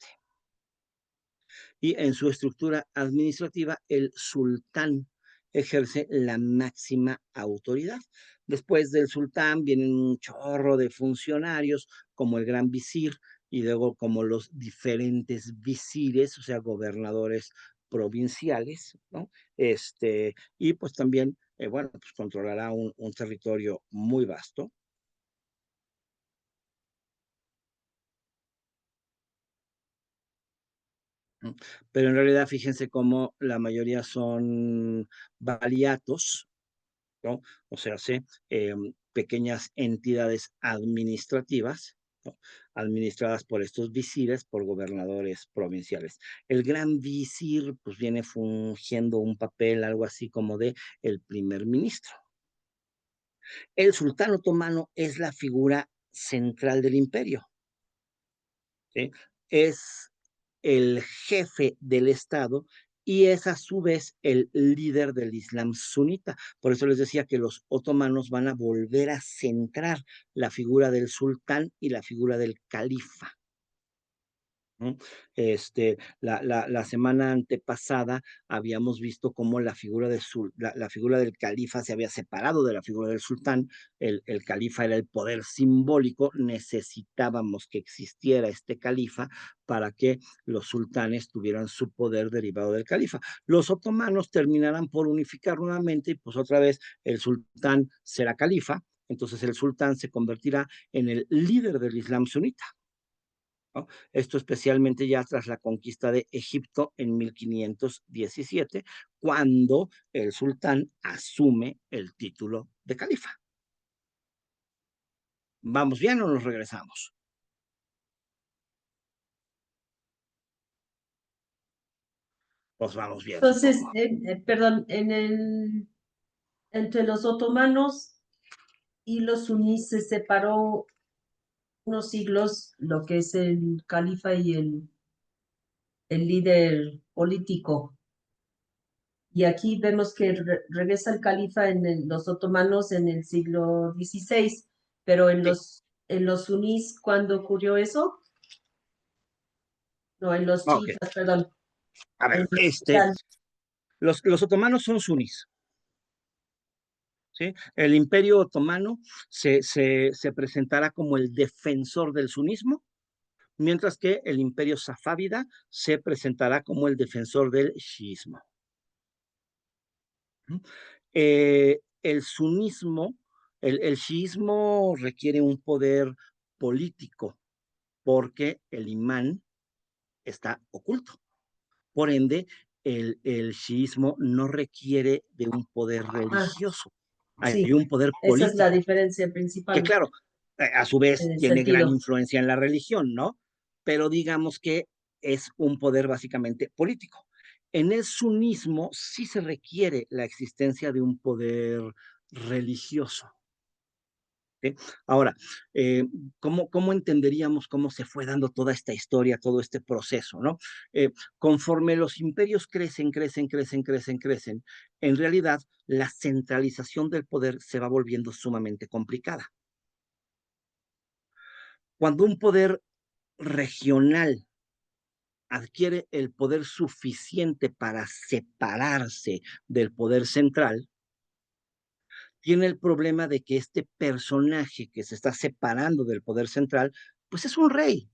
Y en su estructura administrativa, el sultán ejerce la máxima autoridad. Después del sultán vienen un chorro de funcionarios, como el gran visir, y luego como los diferentes visires, o sea, gobernadores provinciales, ¿no? Y pues también, bueno, pues controlará un territorio muy vasto. ¿No? Pero en realidad fíjense cómo la mayoría son valiatos, ¿no? O sea, pequeñas entidades administrativas, ¿no? Administradas por estos visires, por gobernadores provinciales. El gran visir, pues viene fungiendo un papel algo así como de el primer ministro. El sultán otomano es la figura central del imperio, ¿sí? Es el jefe del Estado y es a su vez el líder del Islam sunita. Por eso les decía que los otomanos van a volver a centrar la figura del sultán y la figura del califa, ¿no? La semana antepasada habíamos visto cómo la figura del califa se había separado de la figura del sultán. El califa era el poder simbólico, necesitábamos que existiera este califa para que los sultanes tuvieran su poder derivado del califa. Los otomanos terminarán por unificar nuevamente y pues otra vez el sultán será califa, entonces el sultán se convertirá en el líder del Islam sunita, ¿no? Esto especialmente ya tras la conquista de Egipto en 1517, cuando el sultán asume el título de califa. ¿Vamos bien o nos regresamos? Pues vamos bien, Entonces, supongo. perdón, entre los otomanos y los sunís se separó unos siglos lo que es el califa y el líder político. Y aquí vemos que regresa el califa en los otomanos en el siglo XVI, pero Sí, en los sunís, ¿cuándo ocurrió eso? No, en los ok. chiitas, perdón. A ver, En los los otomanos son sunís, ¿sí? El imperio otomano se presentará como el defensor del sunismo, mientras que el imperio safávida se presentará como el defensor del chiismo. El sunismo, el chiismo requiere un poder político porque el imán está oculto. Por ende, el chiismo no requiere de un poder Ah, religioso, hay sí, un poder esa es la político, diferencia que principal claro, a su en vez el tiene gran sentido. influencia en la religión, ¿no? Pero digamos que es un poder básicamente político. En el sunismo sí se requiere la existencia de un poder religioso. ¿Sí? Ahora, eh, ¿cómo entenderíamos cómo se fue dando toda esta historia, todo este proceso, ¿no? Conforme los imperios crecen, en realidad la centralización del poder se va volviendo sumamente complicada. Cuando un poder regional adquiere el poder suficiente para separarse del poder central, tiene el problema de que este personaje que se está separando del poder central, pues es un rey,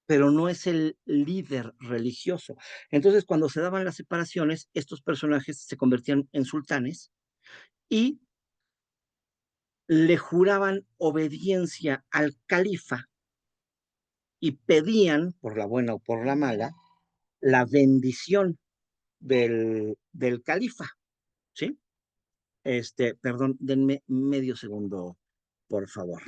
pero no es el líder religioso. Entonces, cuando se daban las separaciones, estos personajes se convertían en sultanes y le juraban obediencia al califa y pedían, por la buena o por la mala, la bendición del califa, ¿sí? Perdón, denme medio segundo, por favor.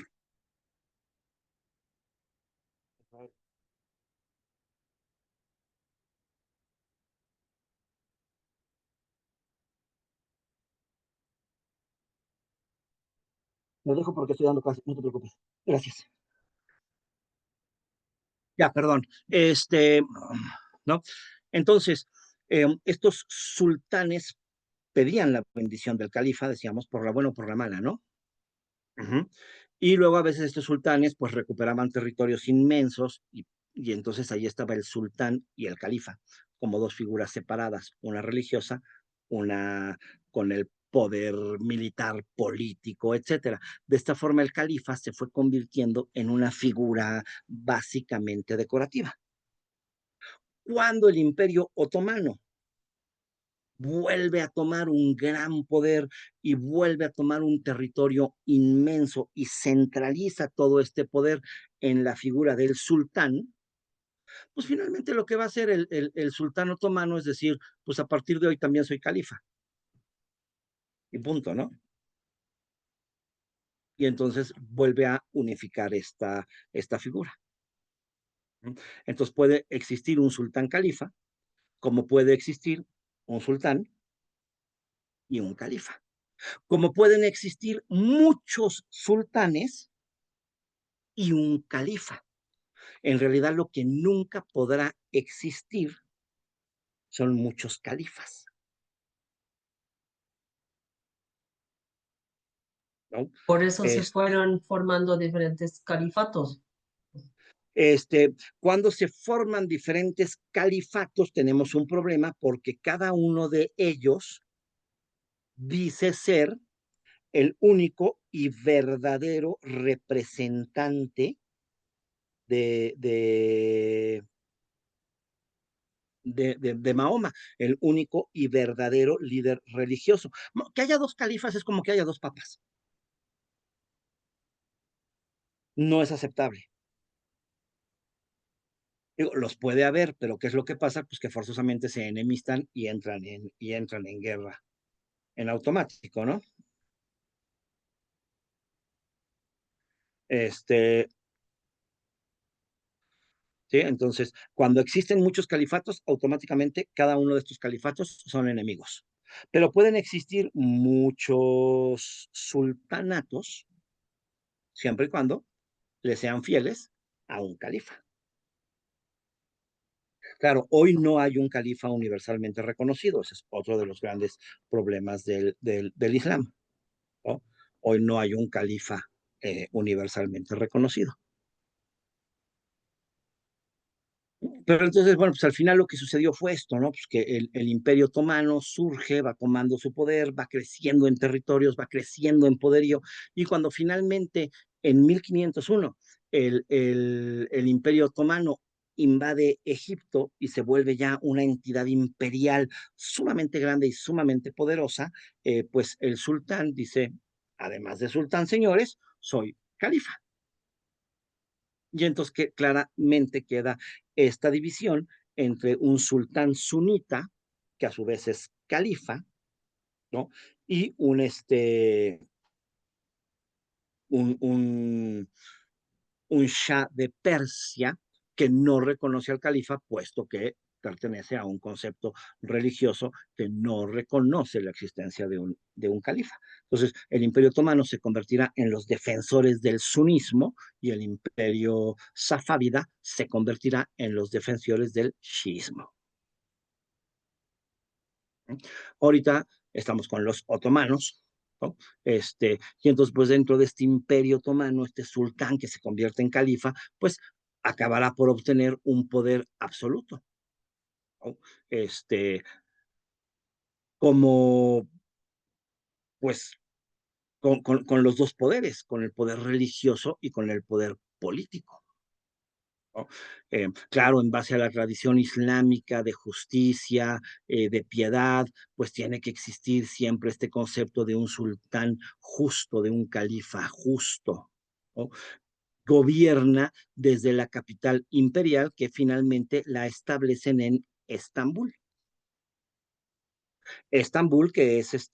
Lo dejo porque estoy dando clase, no te preocupes. Gracias. Ya, perdón. ¿No? Entonces, estos sultanes pedían la bendición del califa, decíamos, por la buena o por la mala, ¿no? Ujú. Y luego a veces estos sultanes pues recuperaban territorios inmensos y entonces ahí estaba el sultán y el califa, como dos figuras separadas, una religiosa, una con el poder militar, político, etcétera. De esta forma el califa se fue convirtiendo en una figura básicamente decorativa. Cuando el Imperio Otomano vuelve a tomar un gran poder y vuelve a tomar un territorio inmenso y centraliza todo este poder en la figura del sultán, pues finalmente lo que va a hacer el sultán otomano es decir, pues a partir de hoy también soy califa, y punto, ¿no? Y entonces vuelve a unificar esta figura. Entonces puede existir un sultán califa, como puede existir un sultán y un califa. Como pueden existir muchos sultanes y un califa. En realidad lo que nunca podrá existir son muchos califas, ¿no? Por eso se Es, fueron formando diferentes califatos. cuando se forman diferentes califatos tenemos un problema porque cada uno de ellos dice ser el único y verdadero representante de, de, de Mahoma, el único y verdadero líder religioso. Que haya dos califas es como que haya dos papas. No es aceptable. Digo, los puede haber, pero ¿qué es lo que pasa? Pues que forzosamente se enemistan y entran en guerra en automático, ¿no? Este, ¿Sí? Entonces, cuando existen muchos califatos, automáticamente cada uno de estos califatos son enemigos. Pero pueden existir muchos sultanatos, siempre y cuando le sean fieles a un califa. Claro, hoy no hay un califa universalmente reconocido, ese es otro de los grandes problemas del Islam, ¿no? Hoy no hay un califa universalmente reconocido. Pero entonces, bueno, pues al final lo que sucedió fue esto, ¿no? Pues que el Imperio Otomano surge, va tomando su poder, va creciendo en territorios, va creciendo en poderío, y cuando finalmente en 1501 el Imperio Otomano invade Egipto y se vuelve ya una entidad imperial sumamente grande y sumamente poderosa, pues el sultán dice, además de sultán, señores, soy califa. Y entonces que claramente queda esta división entre un sultán sunita, que a su vez es califa, ¿no? Y un un shah de Persia que no reconoce al califa, puesto que pertenece a un concepto religioso que no reconoce la existencia de un califa. Entonces, el Imperio Otomano se convertirá en los defensores del sunismo y el Imperio Safávida se convertirá en los defensores del shiismo. Ahorita estamos con los otomanos, ¿no? Y entonces, pues dentro de este imperio otomano, este sultán que se convierte en califa, pues acabará por obtener un poder absoluto, ¿no? Como, pues, con los dos poderes, con el poder religioso y con el poder político, ¿no? Claro, en base a la tradición islámica de justicia, de piedad, pues tiene que existir siempre este concepto de un sultán justo, de un califa justo, ¿no? Gobierna desde la capital imperial que finalmente la establecen en Estambul. Estambul, que es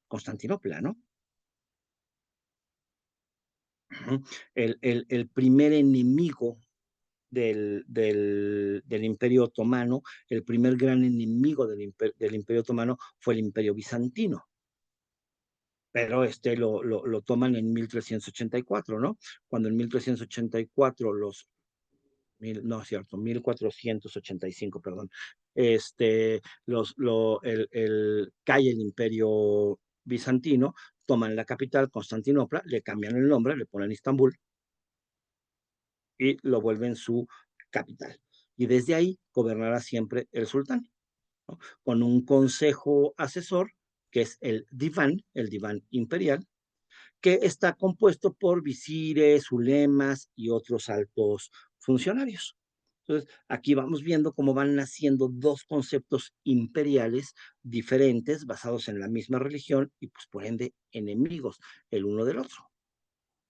Constantinopla, ¿no? El primer enemigo del Imperio Otomano, el primer gran enemigo del Imperio Otomano fue el Imperio Bizantino, pero lo toman en 1384, ¿no? Cuando en 1384 no es cierto, 1485, perdón, cae el Imperio Bizantino, toman la capital, Constantinopla, le cambian el nombre, le ponen Istambul, y lo vuelven su capital. Y desde ahí gobernará siempre el sultán, ¿no? Con un consejo asesor, que es el diván imperial, que está compuesto por visires, ulemas y otros altos funcionarios. Entonces, aquí vamos viendo cómo van naciendo dos conceptos imperiales diferentes, basados en la misma religión y, pues, por ende, enemigos el uno del otro,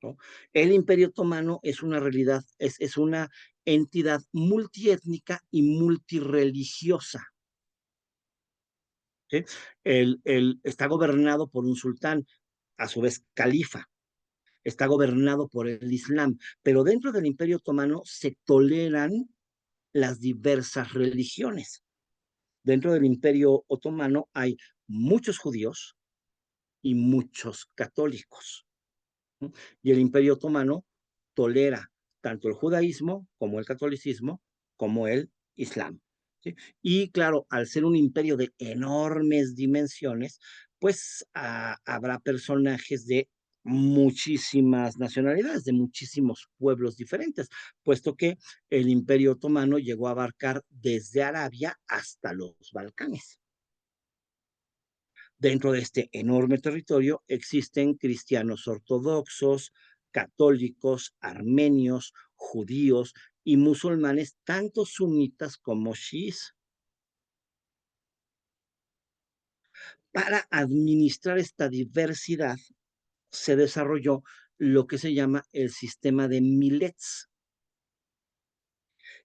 ¿no? El Imperio Otomano es una realidad, es una entidad multiétnica y multireligiosa, ¿sí? Está gobernado por un sultán, a su vez califa, está gobernado por el Islam, pero dentro del Imperio Otomano se toleran las diversas religiones. Dentro del Imperio Otomano hay muchos judíos y muchos católicos. Y el Imperio Otomano tolera tanto el judaísmo como el catolicismo como el islam, ¿sí? Y claro, al ser un imperio de enormes dimensiones, pues habrá personajes de muchísimas nacionalidades, de muchísimos pueblos diferentes, puesto que el Imperio Otomano llegó a abarcar desde Arabia hasta los Balcanes. Dentro de este enorme territorio existen cristianos ortodoxos, católicos, armenios, judíos y musulmanes, tanto sunitas como chiíes. Para administrar esta diversidad se desarrolló lo que se llama el sistema de millets.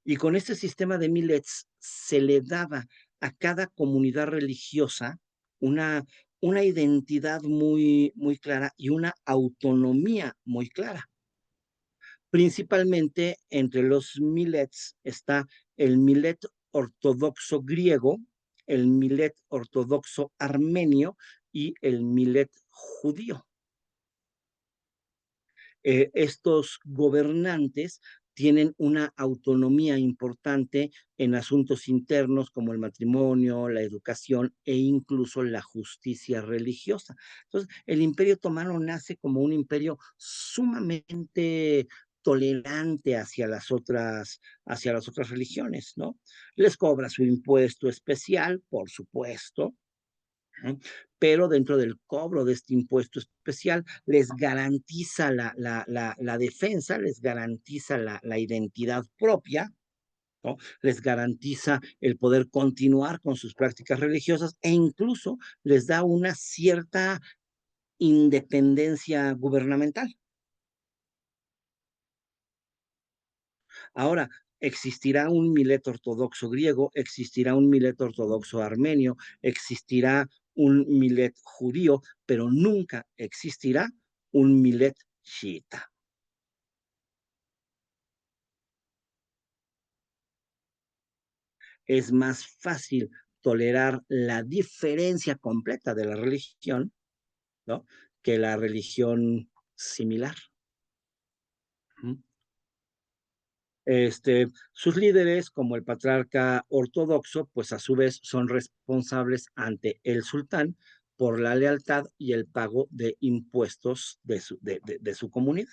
Y con este sistema de millets se le daba a cada comunidad religiosa una, una identidad muy clara y una autonomía muy clara. Principalmente entre los millets está el millet ortodoxo griego, el millet ortodoxo armenio y el millet judío. Estos gobernantes tienen una autonomía importante en asuntos internos como el matrimonio, la educación e incluso la justicia religiosa. Entonces, el Imperio Otomano nace como un imperio sumamente tolerante hacia las otras religiones, ¿no? Les cobra su impuesto especial, por supuesto, ¿no? Pero dentro del cobro de este impuesto especial les garantiza la defensa, les garantiza la identidad propia, ¿no? Les garantiza el poder continuar con sus prácticas religiosas e incluso les da una cierta independencia gubernamental. Ahora, existirá un Milet ortodoxo griego, existirá un Milet ortodoxo armenio, existirá un Milet judío, pero nunca existirá un Milet chiita. Es más fácil tolerar la diferencia completa de la religión, ¿no? Que la religión similar. Sus líderes, como el patriarca ortodoxo, pues a su vez son responsables ante el sultán por la lealtad y el pago de impuestos de su comunidad.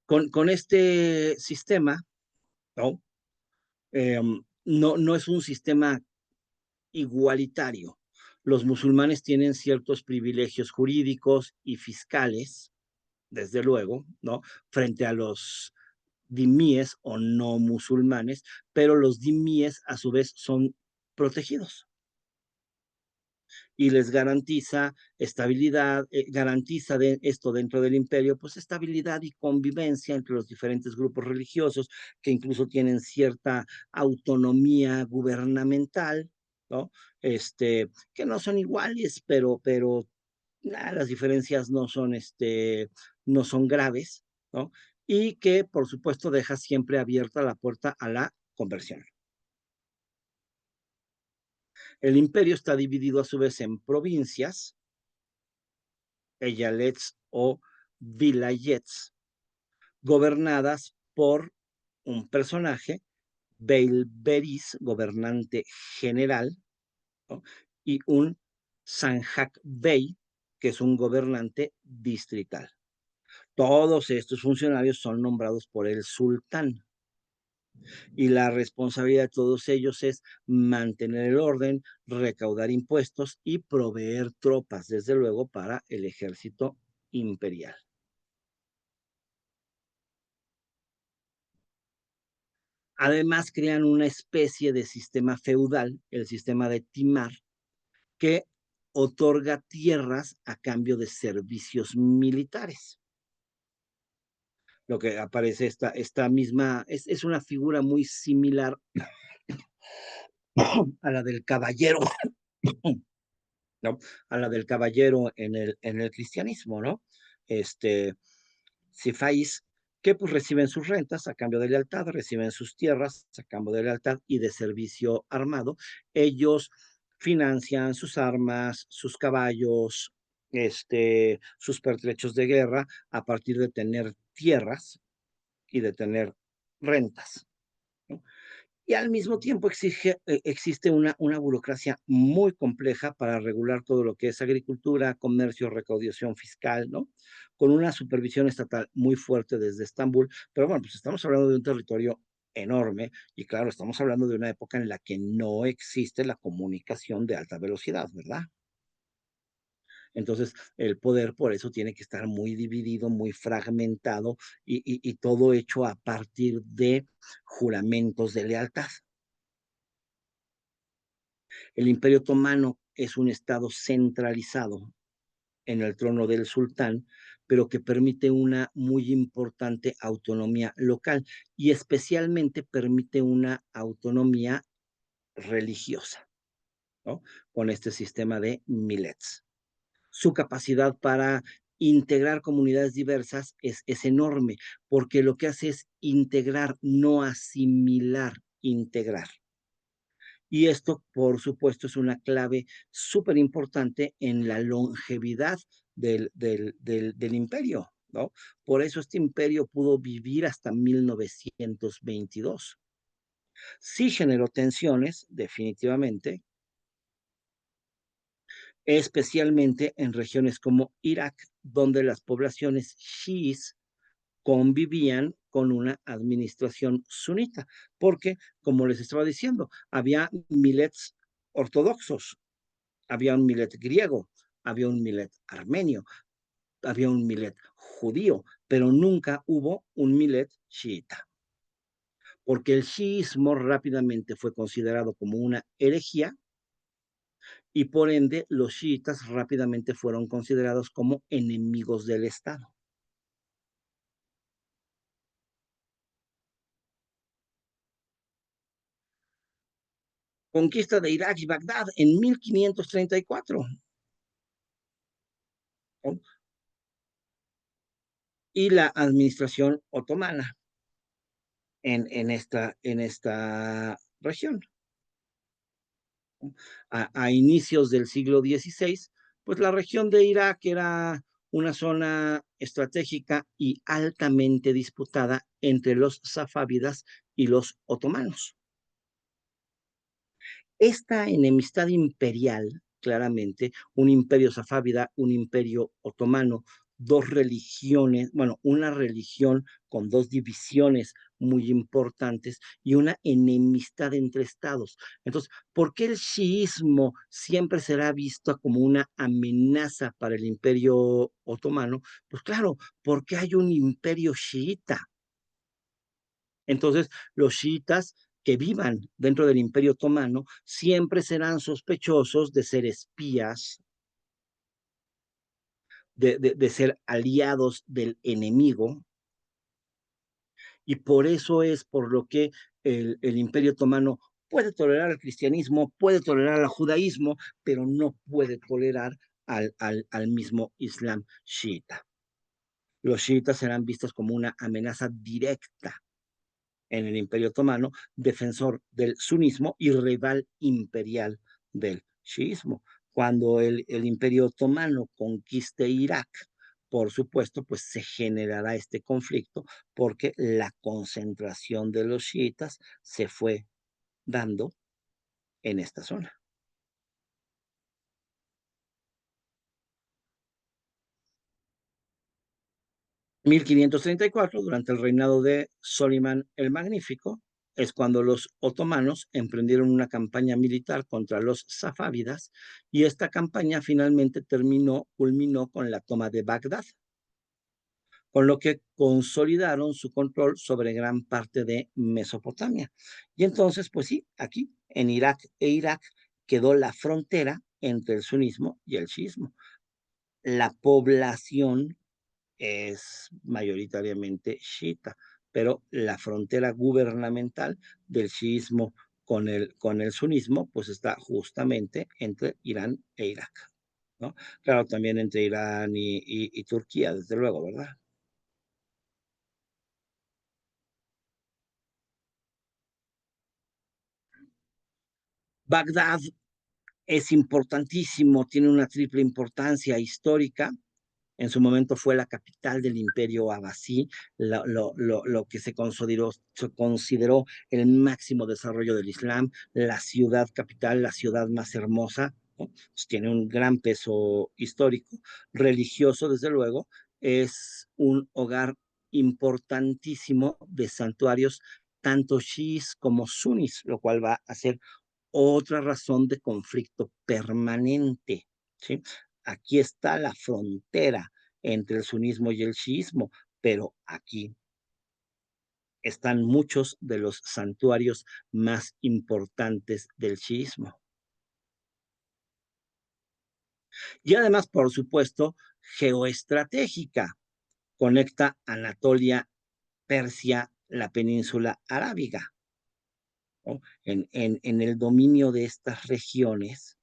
Con este sistema, ¿no? No es un sistema igualitario. Los musulmanes tienen ciertos privilegios jurídicos y fiscales, desde luego, ¿no? Frente a los dimíes o no musulmanes, pero los dimíes a su vez son protegidos y les garantiza estabilidad, garantiza esto dentro del imperio, pues estabilidad y convivencia entre los diferentes grupos religiosos que incluso tienen cierta autonomía gubernamental, ¿no? Que no son iguales, pero las diferencias no son graves, ¿no? Y que, por supuesto, deja siempre abierta la puerta a la conversión. El imperio está dividido a su vez en provincias, eyalets o vilayets, gobernadas por un personaje, Beilberis, gobernante general, ¿no? Y un Sanjak Bey, que es un gobernante distrital. Todos estos funcionarios son nombrados por el sultán y la responsabilidad de todos ellos es mantener el orden, recaudar impuestos y proveer tropas, desde luego, para el ejército imperial. Además, crean una especie de sistema feudal, el sistema de Timar, que otorga tierras a cambio de servicios militares. Lo que aparece esta misma, es una figura muy similar a la del caballero, ¿no? A la del caballero en el cristianismo, ¿no? Este, Cifáis, que pues reciben sus rentas a cambio de lealtad, reciben sus tierras a cambio de lealtad y de servicio armado. Ellos financian sus armas, sus caballos, sus pertrechos de guerra a partir de tener tierras y de tener rentas, ¿no? Y al mismo tiempo existe una burocracia muy compleja para regular todo lo que es agricultura, comercio, recaudación fiscal, ¿no? Con una supervisión estatal muy fuerte desde Estambul, pero bueno, pues estamos hablando de un territorio enorme y claro, estamos hablando de una época en la que no existe la comunicación de alta velocidad, ¿verdad? Entonces, el poder por eso tiene que estar muy dividido, muy fragmentado y todo hecho a partir de juramentos de lealtad. El Imperio Otomano es un estado centralizado en el trono del sultán, pero que permite una muy importante autonomía local y especialmente permite una autonomía religiosa, ¿no? Con este sistema de millets. Su capacidad para integrar comunidades diversas es enorme, porque lo que hace es integrar, no asimilar, integrar. Y esto, por supuesto, es una clave súper importante en la longevidad del imperio, ¿no? Por eso este imperio pudo vivir hasta 1922. Sí generó tensiones, definitivamente, especialmente en regiones como Irak, donde las poblaciones chiíes convivían con una administración sunita, porque, como les estaba diciendo, había milets ortodoxos, había un milet griego, había un milet armenio, había un milet judío, pero nunca hubo un milet chiita, porque el chiismo rápidamente fue considerado como una herejía y por ende los chiitas rápidamente fueron considerados como enemigos del Estado. Conquista de Irak y Bagdad en 1534. ¿No? Y la administración otomana en esta región. A inicios del siglo XVI, pues la región de Irak era una zona estratégica y altamente disputada entre los safávidas y los otomanos. Esta enemistad imperial, claramente, un imperio safávida, un imperio otomano, dos religiones, bueno, una religión con dos divisiones muy importantes y una enemistad entre estados. Entonces, ¿por qué el chiismo siempre será visto como una amenaza para el imperio otomano? Pues claro, porque hay un imperio chiita. Entonces, los chiitas que vivan dentro del Imperio Otomano siempre serán sospechosos de ser espías, de ser aliados del enemigo, y por eso es por lo que el Imperio Otomano puede tolerar el cristianismo, puede tolerar el judaísmo, pero no puede tolerar al mismo Islam chiita. Los chiitas serán vistos como una amenaza directa en el Imperio Otomano, defensor del sunismo y rival imperial del chiismo. Cuando el Imperio Otomano conquiste Irak, por supuesto, pues se generará este conflicto porque la concentración de los chiitas se fue dando en esta zona. 1534, durante el reinado de Solimán el Magnífico, es cuando los otomanos emprendieron una campaña militar contra los safávidas y esta campaña finalmente culminó con la toma de Bagdad, con lo que consolidaron su control sobre gran parte de Mesopotamia. Y entonces, pues sí, aquí en Irak e Irak quedó la frontera entre el sunismo y el chiismo. La población es mayoritariamente chiita, pero la frontera gubernamental del chiismo con el sunismo, pues está justamente entre Irán e Irak, ¿no? Claro, también entre Irán y Turquía, desde luego, ¿verdad? Bagdad es importantísimo, tiene una triple importancia histórica. En su momento fue la capital del imperio abasí, lo que se consideró el máximo desarrollo del Islam, la ciudad capital, la ciudad más hermosa, ¿no? Pues tiene un gran peso histórico, religioso, desde luego, es un hogar importantísimo de santuarios, tanto chiíes como sunis, lo cual va a ser otra razón de conflicto permanente, ¿sí? Aquí está la frontera entre el sunismo y el chiismo, pero aquí están muchos de los santuarios más importantes del chiismo. Y además, por supuesto, geoestratégica, conecta Anatolia, Persia, la península arábiga, ¿no? En el dominio de estas regiones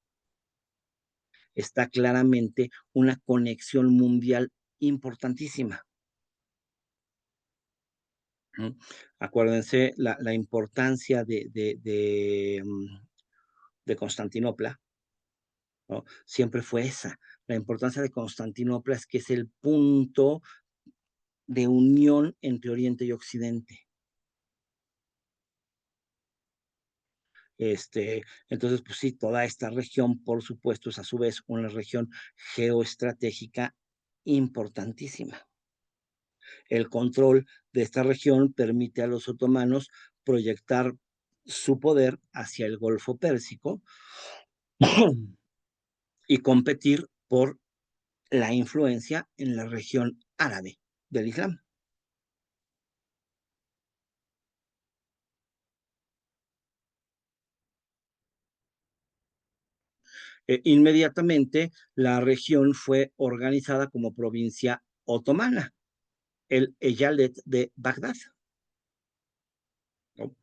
está claramente una conexión mundial importantísima. ¿No? Acuérdense la importancia de Constantinopla, ¿no? Siempre fue esa. La importancia de Constantinopla es que es el punto de unión entre Oriente y Occidente. Entonces, pues sí, toda esta región, por supuesto, es a su vez una región geoestratégica importantísima. El control de esta región permite a los otomanos proyectar su poder hacia el Golfo Pérsico y competir por la influencia en la región árabe del Islam. Inmediatamente la región fue organizada como provincia otomana, el Eyalet de Bagdad, ¿no?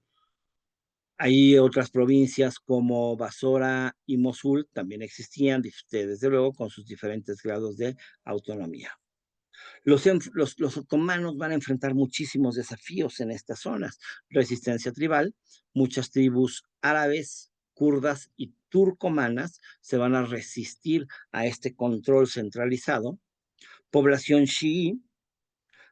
Hay otras provincias como Basora y Mosul también existían, desde luego, con sus diferentes grados de autonomía. Los otomanos van a enfrentar muchísimos desafíos en estas zonas. Resistencia tribal, muchas tribus árabes, kurdas y turcomanas se van a resistir a este control centralizado. Población chií,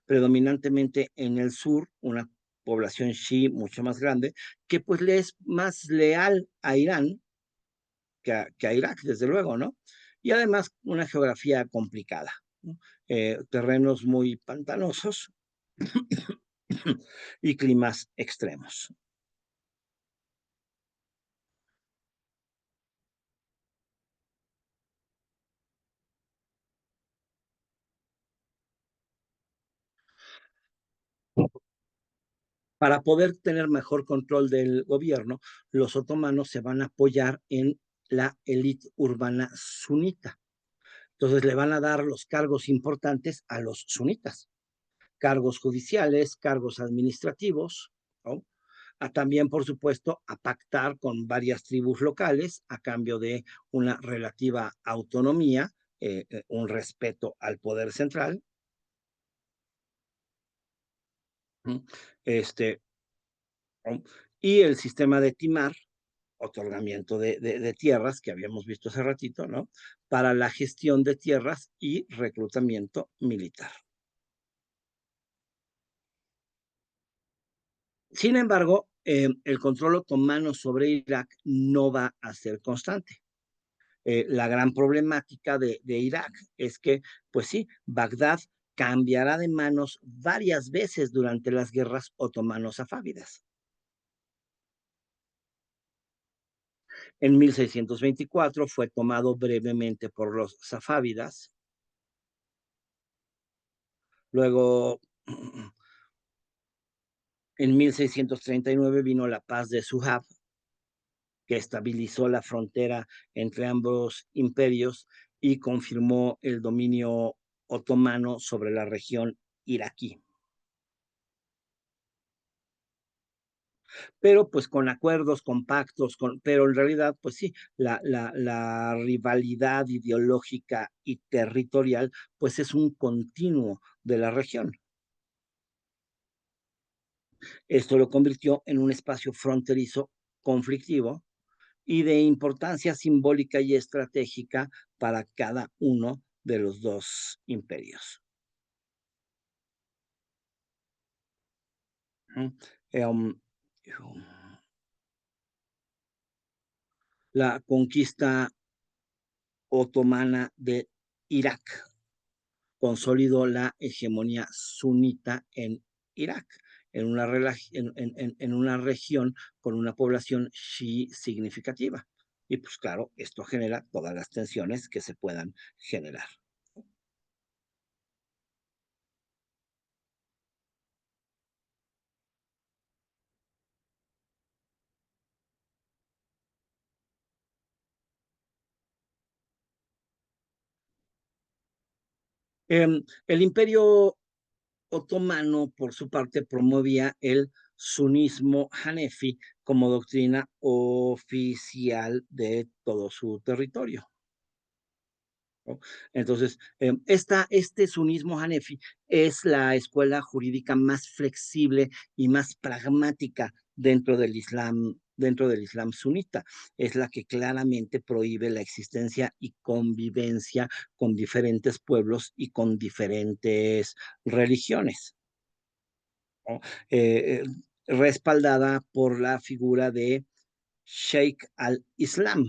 predominantemente en el sur, una población chií mucho más grande, que pues le es más leal a Irán que a Irak, desde luego, ¿no? Y además una geografía complicada, ¿no? Terrenos muy pantanosos y climas extremos. Para poder tener mejor control del gobierno, los otomanos se van a apoyar en la élite urbana sunita. Entonces le van a dar los cargos importantes a los sunitas, cargos judiciales, cargos administrativos, ¿no? También, por supuesto, a pactar con varias tribus locales a cambio de una relativa autonomía, un respeto al poder central. Este, y el sistema de timar, otorgamiento de tierras, que habíamos visto hace ratito, ¿no? Para la gestión de tierras y reclutamiento militar. Sin embargo, el control otomano sobre Irak no va a ser constante. La gran problemática de Irak es que, pues sí, Bagdad cambiará de manos varias veces durante las guerras otomano-safávidas. En 1624 fue tomado brevemente por los safávidas. Luego, en 1639 vino la paz de Suhab, que estabilizó la frontera entre ambos imperios y confirmó el dominio otomano sobre la región iraquí. Pero pues con acuerdos, con pactos, pero en realidad, pues sí, la rivalidad ideológica y territorial, pues es un continuo de la región. Esto lo convirtió en un espacio fronterizo conflictivo y de importancia simbólica y estratégica para cada uno de los dos imperios. Um, la conquista otomana de Irak consolidó la hegemonía sunita en Irak, en una región con una población chií significativa. Y pues claro, esto genera todas las tensiones que se puedan generar. El imperio otomano, por su parte, promovía el sunismo hanefi como doctrina oficial de todo su territorio, ¿no? Entonces, este sunismo hanefi es la escuela jurídica más flexible y más pragmática dentro del Islam sunita. Es la que claramente prohíbe la existencia y convivencia con diferentes pueblos y con diferentes religiones, ¿no? Eh, Respaldada por la figura de Sheikh al-Islam,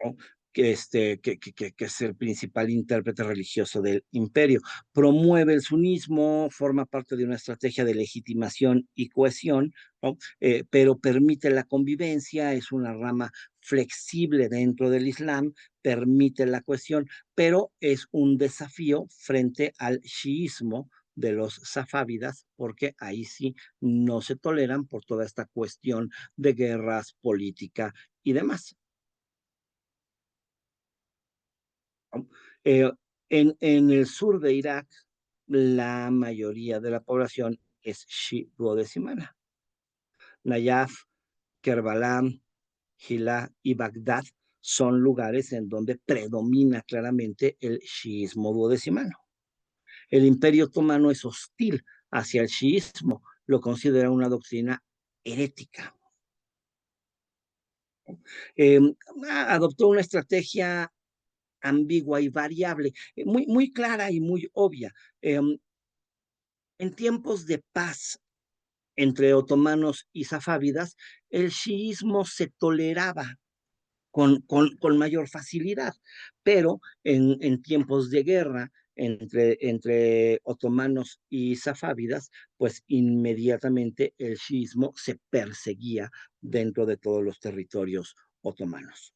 ¿no? que es el principal intérprete religioso del imperio. Promueve el sunismo, forma parte de una estrategia de legitimación y cohesión, ¿no? Pero permite la convivencia, es una rama flexible dentro del Islam, permite la cohesión, pero es un desafío frente al chiismo de los safávidas, porque ahí sí no se toleran por toda esta cuestión de guerras, política y demás. ¿No? Eh, en el sur de Irak, la mayoría de la población es duodecimana. Nayaf, Kerbala, Gilá y Bagdad son lugares en donde predomina claramente el chiismo duodecimano. El Imperio Otomano es hostil hacia el chiismo, lo considera una doctrina herética. Eh, Adoptó una estrategia ambigua y variable, muy clara y muy obvia. En tiempos de paz entre otomanos y safávidas, el chiismo se toleraba con mayor facilidad, pero en tiempos de guerra entre otomanos y safávidas, pues inmediatamente el chiismo se perseguía dentro de todos los territorios otomanos.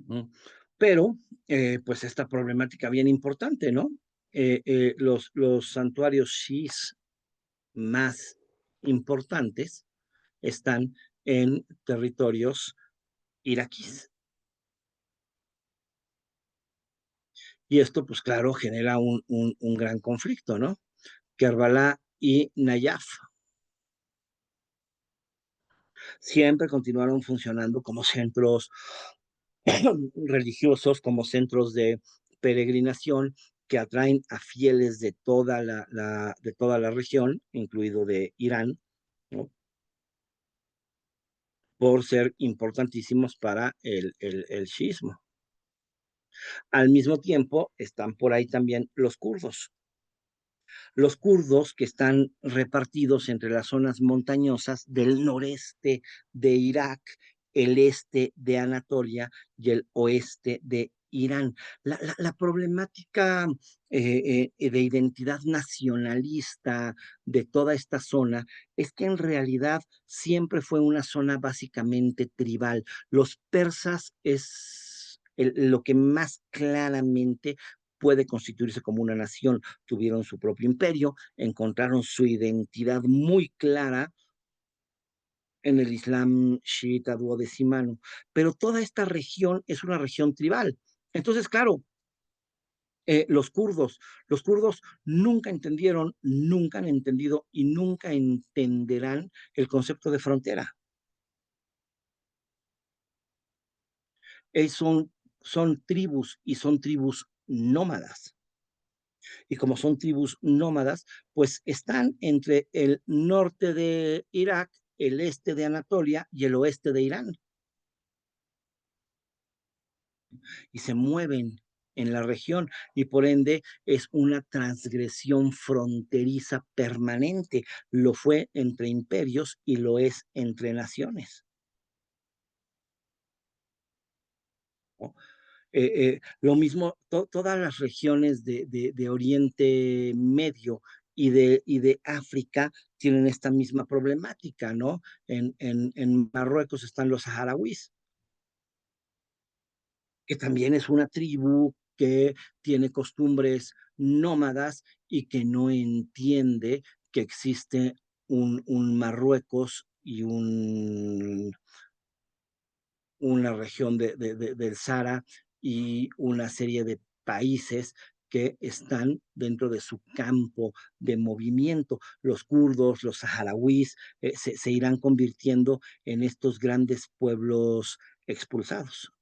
¿No? Pero, pues esta problemática bien importante, ¿no? Los santuarios shis más importantes están en territorios iraquíes. Y esto, pues claro, genera un gran conflicto, ¿no? Kerbala y Nayaf siempre continuaron funcionando como centros religiosos, como centros de peregrinación que atraen a fieles de de toda la región, incluido de Irán, ¿no? Por ser importantísimos para el shismo. Al mismo tiempo, están por ahí también los kurdos que están repartidos entre las zonas montañosas del noreste de Irak, el este de Anatolia y el oeste de Irán. La problemática de identidad nacionalista de toda esta zona es que en realidad siempre fue una zona básicamente tribal. Los persas es lo que más claramente puede constituirse como una nación. Tuvieron su propio imperio, encontraron su identidad muy clara en el Islam chiita duodecimano, pero toda esta región es una región tribal. Entonces, claro, los kurdos nunca entendieron, nunca han entendido y nunca entenderán el concepto de frontera. Son, son tribus y son tribus nómadas. Y como son tribus nómadas, pues están entre el norte de Irak, el este de Anatolia y el oeste de Irán, y se mueven en la región y por ende es una transgresión fronteriza permanente. Lo fue entre imperios y lo es entre naciones, ¿no? Lo mismo, todas las regiones de Oriente Medio y de África tienen esta misma problemática, ¿no? En Marruecos están los saharauis, que también es una tribu que tiene costumbres nómadas y que no entiende que existe un Marruecos y una región del Sahara y una serie de países que están dentro de su campo de movimiento. Los kurdos, los saharauis, se irán convirtiendo en estos grandes pueblos expulsados.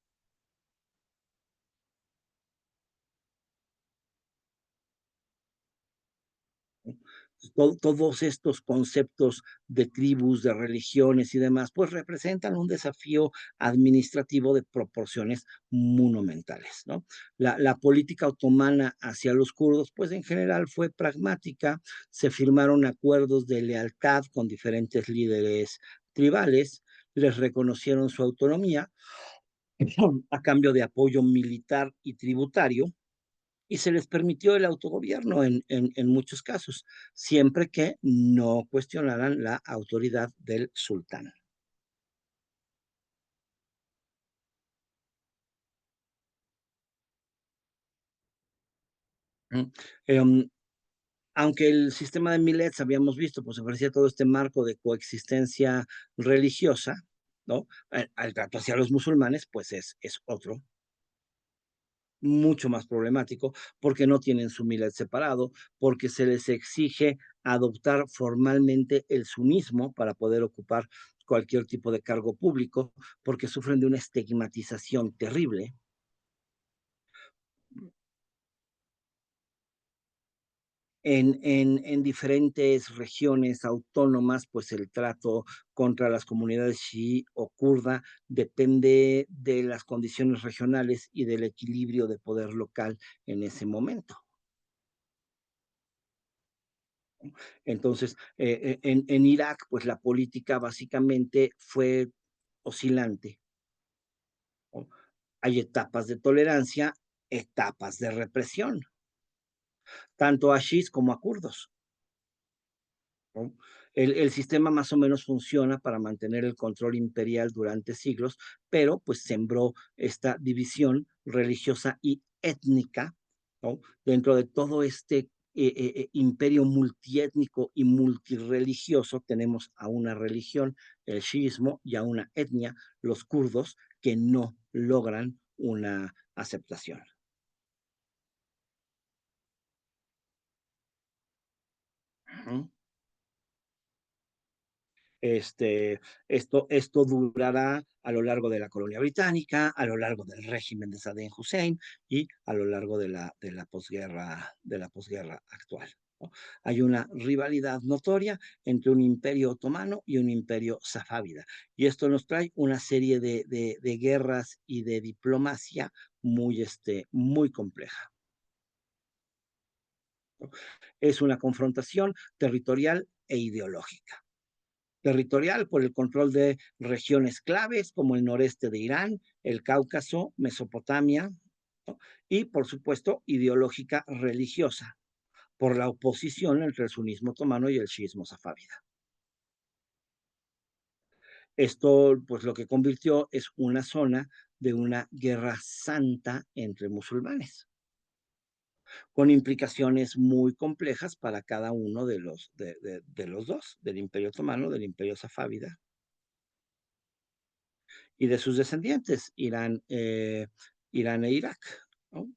Todos estos conceptos de tribus, de religiones y demás, pues representan un desafío administrativo de proporciones monumentales, ¿no? La política otomana hacia los kurdos, pues en general fue pragmática, se firmaron acuerdos de lealtad con diferentes líderes tribales, les reconocieron su autonomía a cambio de apoyo militar y tributario, y se les permitió el autogobierno en muchos casos, siempre que no cuestionaran la autoridad del sultán. ¿Mm? Em, Aunque el sistema de Millets, habíamos visto, pues ofrecía todo este marco de coexistencia religiosa, ¿no? Al trato hacia los musulmanes, pues es otro, mucho más problemático, porque no tienen su millet separado, porque se les exige adoptar formalmente el sunismo para poder ocupar cualquier tipo de cargo público, porque sufren de una estigmatización terrible. En diferentes regiones autónomas, pues el trato contra las comunidades chií o kurda depende de las condiciones regionales y del equilibrio de poder local en ese momento. Entonces, en Irak, pues la política básicamente fue oscilante, ¿no? Hay etapas de tolerancia, etapas de represión, tanto a chiíes como a kurdos, ¿no? El sistema más o menos funciona para mantener el control imperial durante siglos, pero pues sembró esta división religiosa y étnica, ¿no? Dentro de todo este imperio multiétnico y multireligioso, tenemos a una religión, el chiismo, y a una etnia, los kurdos, que no logran una aceptación. Ujú. Este, esto durará a lo largo de la colonia británica, a lo largo del régimen de Saddam Hussein y a lo largo de la posguerra actual, ¿no? Hay una rivalidad notoria entre un imperio otomano y un imperio safávida. Y esto nos trae una serie de guerras y de diplomacia muy compleja, ¿no? Es una confrontación territorial e ideológica. Territorial por el control de regiones claves como el noreste de Irán, el Cáucaso, Mesopotamia, ¿no? Y por supuesto ideológica religiosa por la oposición entre el sunismo otomano y el chiismo safávida. Esto, pues lo que convirtió es una zona de una guerra santa entre musulmanes, con implicaciones muy complejas para cada uno de los dos, del imperio otomano, del imperio safávida y de sus descendientes, Irán e Irak, ¿no?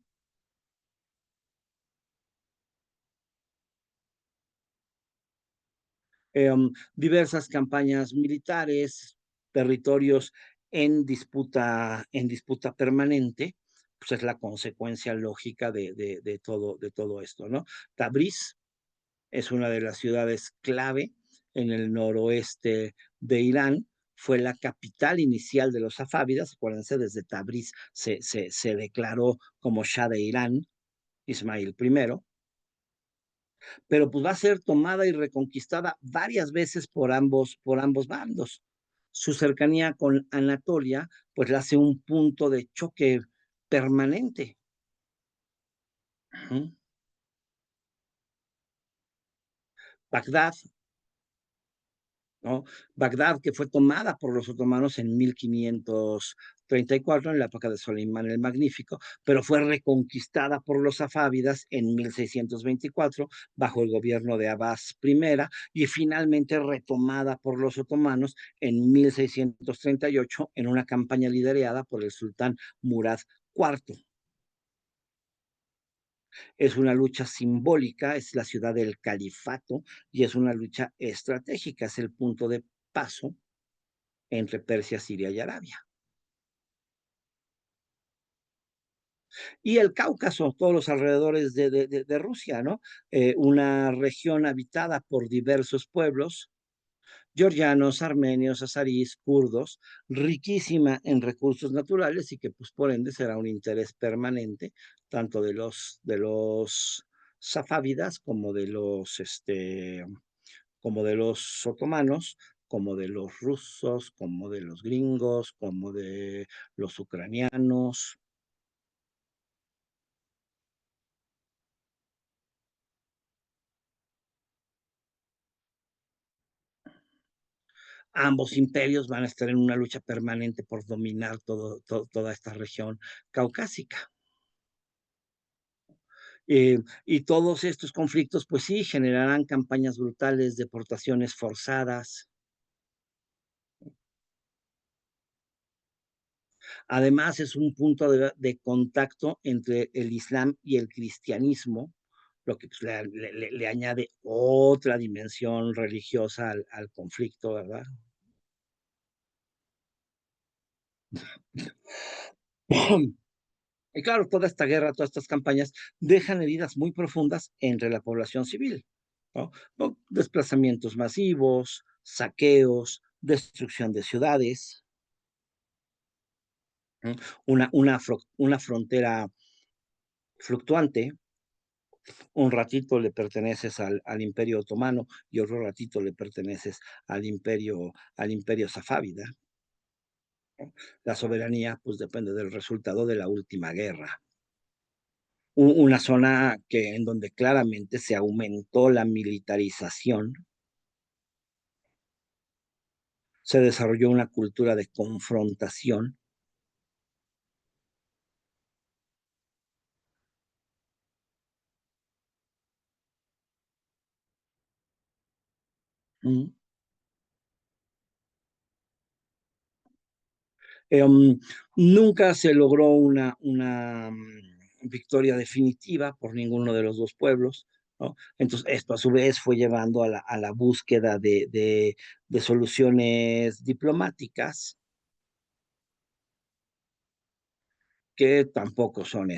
Diversas campañas militares, territorios en disputa permanente, pues es la consecuencia lógica de todo esto, ¿no? Tabriz es una de las ciudades clave en el noroeste de Irán, fue la capital inicial de los safávidas, acuérdense, desde Tabriz se declaró como Shah de Irán, Ismail I, pero pues va a ser tomada y reconquistada varias veces por ambos bandos. Su cercanía con Anatolia, pues la hace un punto de choque permanente. Ujú. Bagdad, ¿no? Bagdad, que fue tomada por los otomanos en 1534, en la época de Soleimán el Magnífico, pero fue reconquistada por los safávidas en 1624, bajo el gobierno de Abbas I, y finalmente retomada por los otomanos en 1638, en una campaña liderada por el sultán Murad IV. Es una lucha simbólica, es la ciudad del califato y es una lucha estratégica, es el punto de paso entre Persia, Siria y Arabia. Y el Cáucaso, todos los alrededores de Rusia, ¿no? Una región habitada por diversos pueblos, georgianos, armenios, azarís, kurdos, riquísima en recursos naturales y que pues por ende será un interés permanente tanto de los safávidas como de los otomanos, como de los rusos, como de los gringos, como de los ucranianos. Ambos imperios van a estar en una lucha permanente por dominar toda esta región caucásica. Y todos estos conflictos, pues sí, generarán campañas brutales, deportaciones forzadas. Además, es un punto de contacto entre el Islam y el cristianismo, lo que pues, le añade otra dimensión religiosa al conflicto, ¿verdad? Y claro, toda esta guerra, todas estas campañas dejan heridas muy profundas entre la población civil, ¿no? ¿No? Desplazamientos masivos, saqueos, destrucción de ciudades, ¿no? Una frontera fluctuante. Un ratito le perteneces al Imperio Otomano y otro ratito le perteneces al Imperio Safávida, ¿no? La soberanía, pues depende del resultado de la última guerra. Una zona en donde claramente se aumentó la militarización, se desarrolló una cultura de confrontación. Mm. Nunca se logró una victoria definitiva por ninguno de los dos pueblos, ¿no? Entonces, esto a su vez fue llevando a la búsqueda de soluciones diplomáticas que tampoco son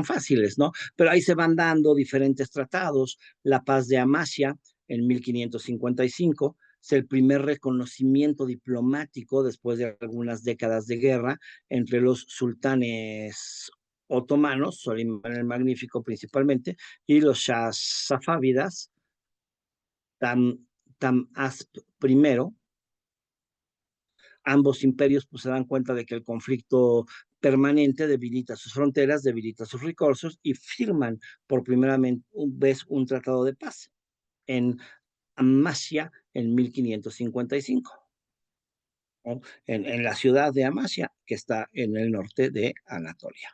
fáciles, ¿no? Pero ahí se van dando diferentes tratados. La paz de Amasya en 1555 es el primer reconocimiento diplomático después de algunas décadas de guerra entre los sultanes otomanos, Solimán el Magnífico principalmente, y los shahs safávidas, Tahmasp I. Ambos imperios pues, se dan cuenta de que el conflicto permanente debilita sus fronteras, debilita sus recursos y firman por primera vez un tratado de paz en Amasya en 1555, ¿no? En la ciudad de Amasya, que está en el norte de Anatolia.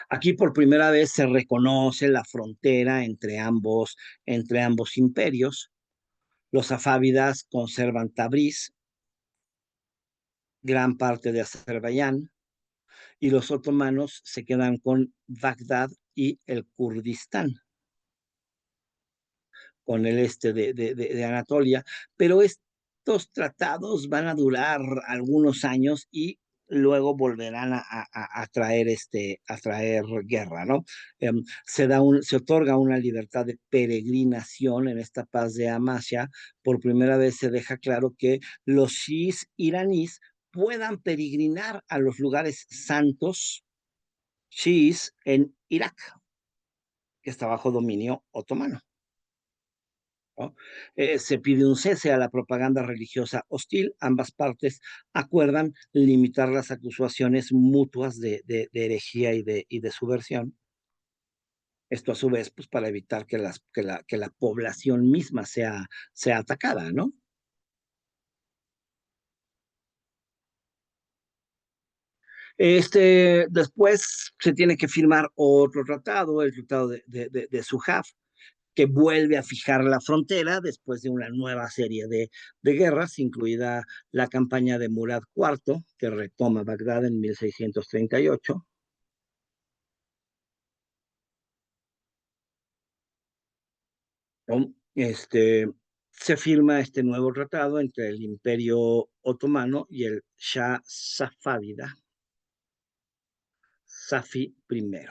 Aquí por primera vez se reconoce la frontera entre ambos imperios. Los safávidas conservan Tabriz, gran parte de Azerbaiyán, y los otomanos se quedan con Bagdad y el Kurdistán, con el este de Anatolia, pero estos tratados van a durar algunos años y luego volverán a traer guerra, ¿no? Se otorga una libertad de peregrinación en esta paz de Amasya. Por primera vez se deja claro que los chiíes iraníes puedan peregrinar a los lugares santos chiíes en Irak, que está bajo dominio otomano, ¿no? Se pide un cese a la propaganda religiosa hostil. Ambas partes acuerdan limitar las acusaciones mutuas de herejía y de subversión. Esto a su vez, pues para evitar que la población misma sea atacada, ¿no? Después se tiene que firmar otro tratado, el tratado de Sujaf, que vuelve a fijar la frontera después de una nueva serie de guerras, incluida la campaña de Murad IV, que retoma Bagdad en 1638. ¿No? Se firma este nuevo tratado entre el Imperio Otomano y el Shah Safávida, Safi I,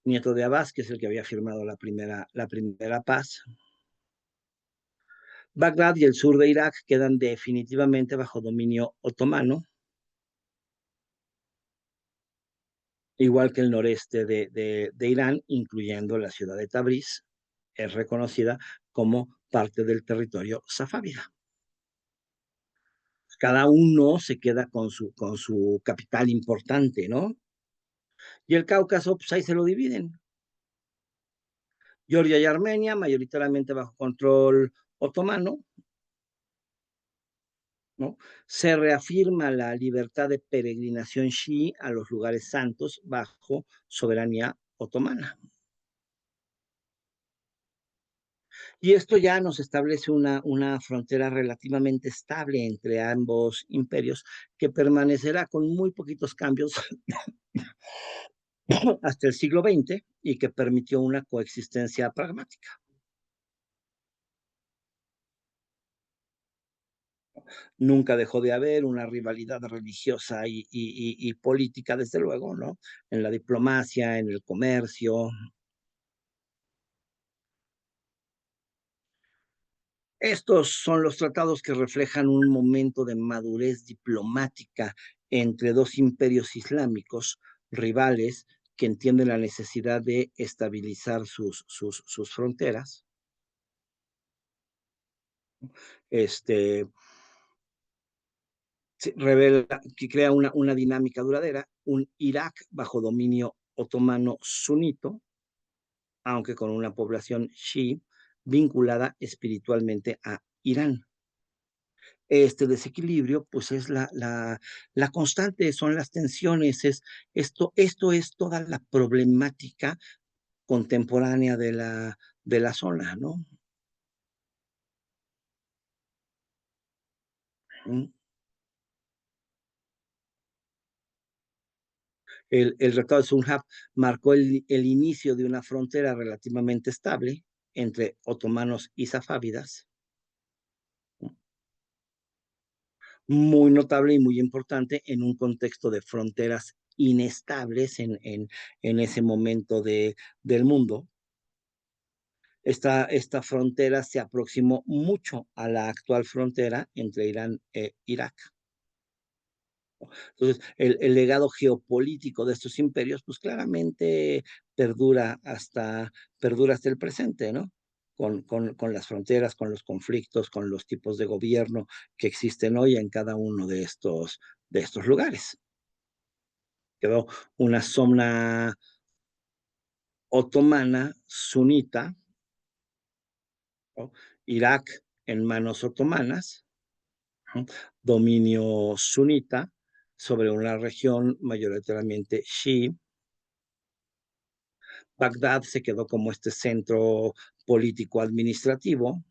nieto de Abbas, que es el que había firmado la primera paz. Bagdad y el sur de Irak quedan definitivamente bajo dominio otomano, igual que el noreste de Irán, incluyendo la ciudad de Tabriz, es reconocida como parte del territorio safávida. Cada uno se queda con su capital importante, ¿no? Y el Cáucaso, pues ahí se lo dividen. Georgia y Armenia, mayoritariamente bajo control otomano, ¿no? Se reafirma la libertad de peregrinación chií a los lugares santos bajo soberanía otomana. Y esto ya nos establece una frontera relativamente estable entre ambos imperios que permanecerá con muy poquitos cambios hasta el siglo XX y que permitió una coexistencia pragmática. Nunca dejó de haber una rivalidad religiosa y política, desde luego, ¿no? En la diplomacia, en el comercio. Estos son los tratados que reflejan un momento de madurez diplomática entre dos imperios islámicos rivales que entienden la necesidad de estabilizar sus fronteras. Este, revela que crea una dinámica duradera, un Irak bajo dominio otomano sunito, aunque con una población chií vinculada espiritualmente a Irán. Este desequilibrio, pues es la constante, son las tensiones, esto es toda la problemática contemporánea de la zona, ¿no? El Tratado de Sunhab marcó el inicio de una frontera relativamente estable entre otomanos y safávidas, muy notable y muy importante en un contexto de fronteras inestables en ese momento del mundo. Esta frontera se aproximó mucho a la actual frontera entre Irán e Irak. Entonces, el legado geopolítico de estos imperios, pues claramente perdura hasta el presente, ¿no? Con las fronteras, con los conflictos, con los tipos de gobierno que existen hoy en cada uno de estos lugares. Quedó una zona otomana sunita, ¿no? Irak en manos otomanas, ¿no? Dominio sunita sobre una región mayoritariamente chií. Bagdad se quedó como este centro político administrativo.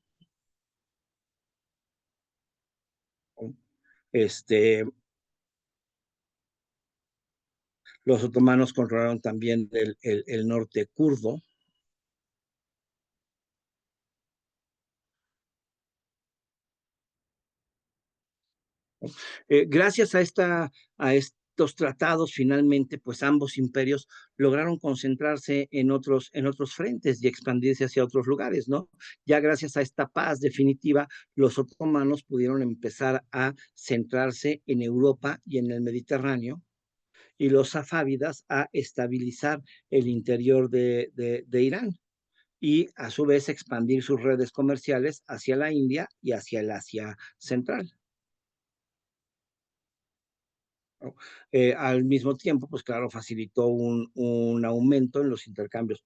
Este, los otomanos controlaron también el norte kurdo. Gracias a estos tratados, finalmente, pues ambos imperios lograron concentrarse en otros frentes y expandirse hacia otros lugares, ¿no? Ya gracias a esta paz definitiva, los otomanos pudieron empezar a centrarse en Europa y en el Mediterráneo, y los safávidas a estabilizar el interior de Irán y a su vez expandir sus redes comerciales hacia la India y hacia el Asia Central, ¿no? Al mismo tiempo, pues claro, facilitó un aumento en los intercambios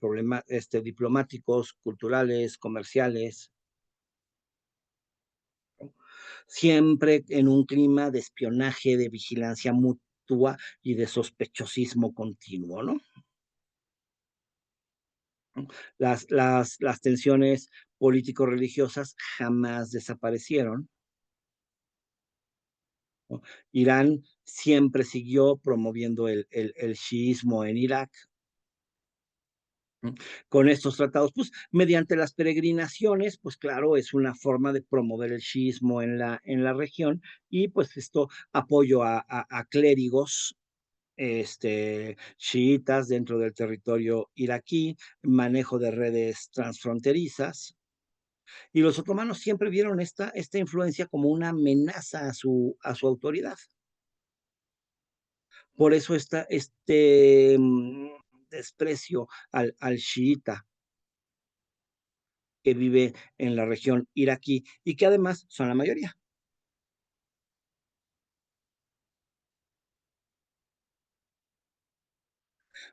diplomáticos, culturales, comerciales, ¿no? Siempre en un clima de espionaje, de vigilancia mutua y de sospechosismo continuo, ¿no? Las tensiones político-religiosas jamás desaparecieron, ¿no? Irán siempre siguió promoviendo el chiismo en Irak, ¿no? Con estos tratados, pues, mediante las peregrinaciones, pues claro, es una forma de promover el chiismo en la región y pues esto apoyo a clérigos chiitas dentro del territorio iraquí, manejo de redes transfronterizas. Y los otomanos siempre vieron esta influencia como una amenaza a su autoridad. Por eso desprecio al chiita que vive en la región iraquí y que además son la mayoría.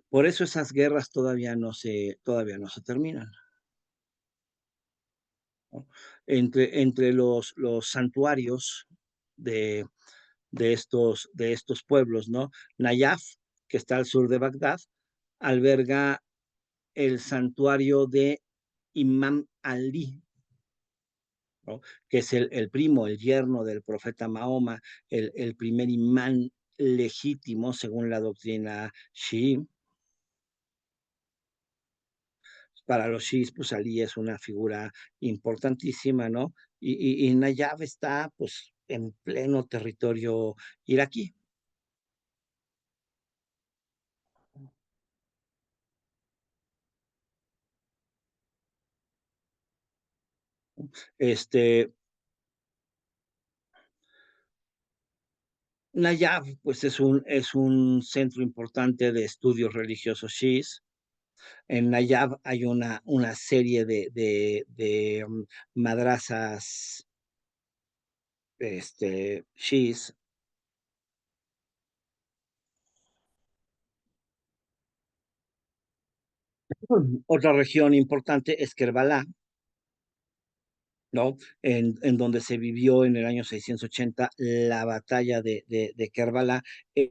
Por eso esas guerras todavía no se terminan, ¿no? Entre los santuarios de, de estos pueblos, ¿no? Nayaf, que está al sur de Bagdad, alberga el santuario de Imam Ali, ¿no? Que es el primo, el yerno del profeta Mahoma, el primer imán legítimo según la doctrina chií. Para los chiíes, pues Ali es una figura importantísima, ¿no? Y Nayab está, pues, en pleno territorio iraquí. Este, Nayab, pues, es un centro importante de estudios religiosos chiíes. En Nayab hay una serie de madrasas, chiíes. Otra región importante es Kerbala, ¿no? En donde se vivió en el año 680 la batalla de Kerbala.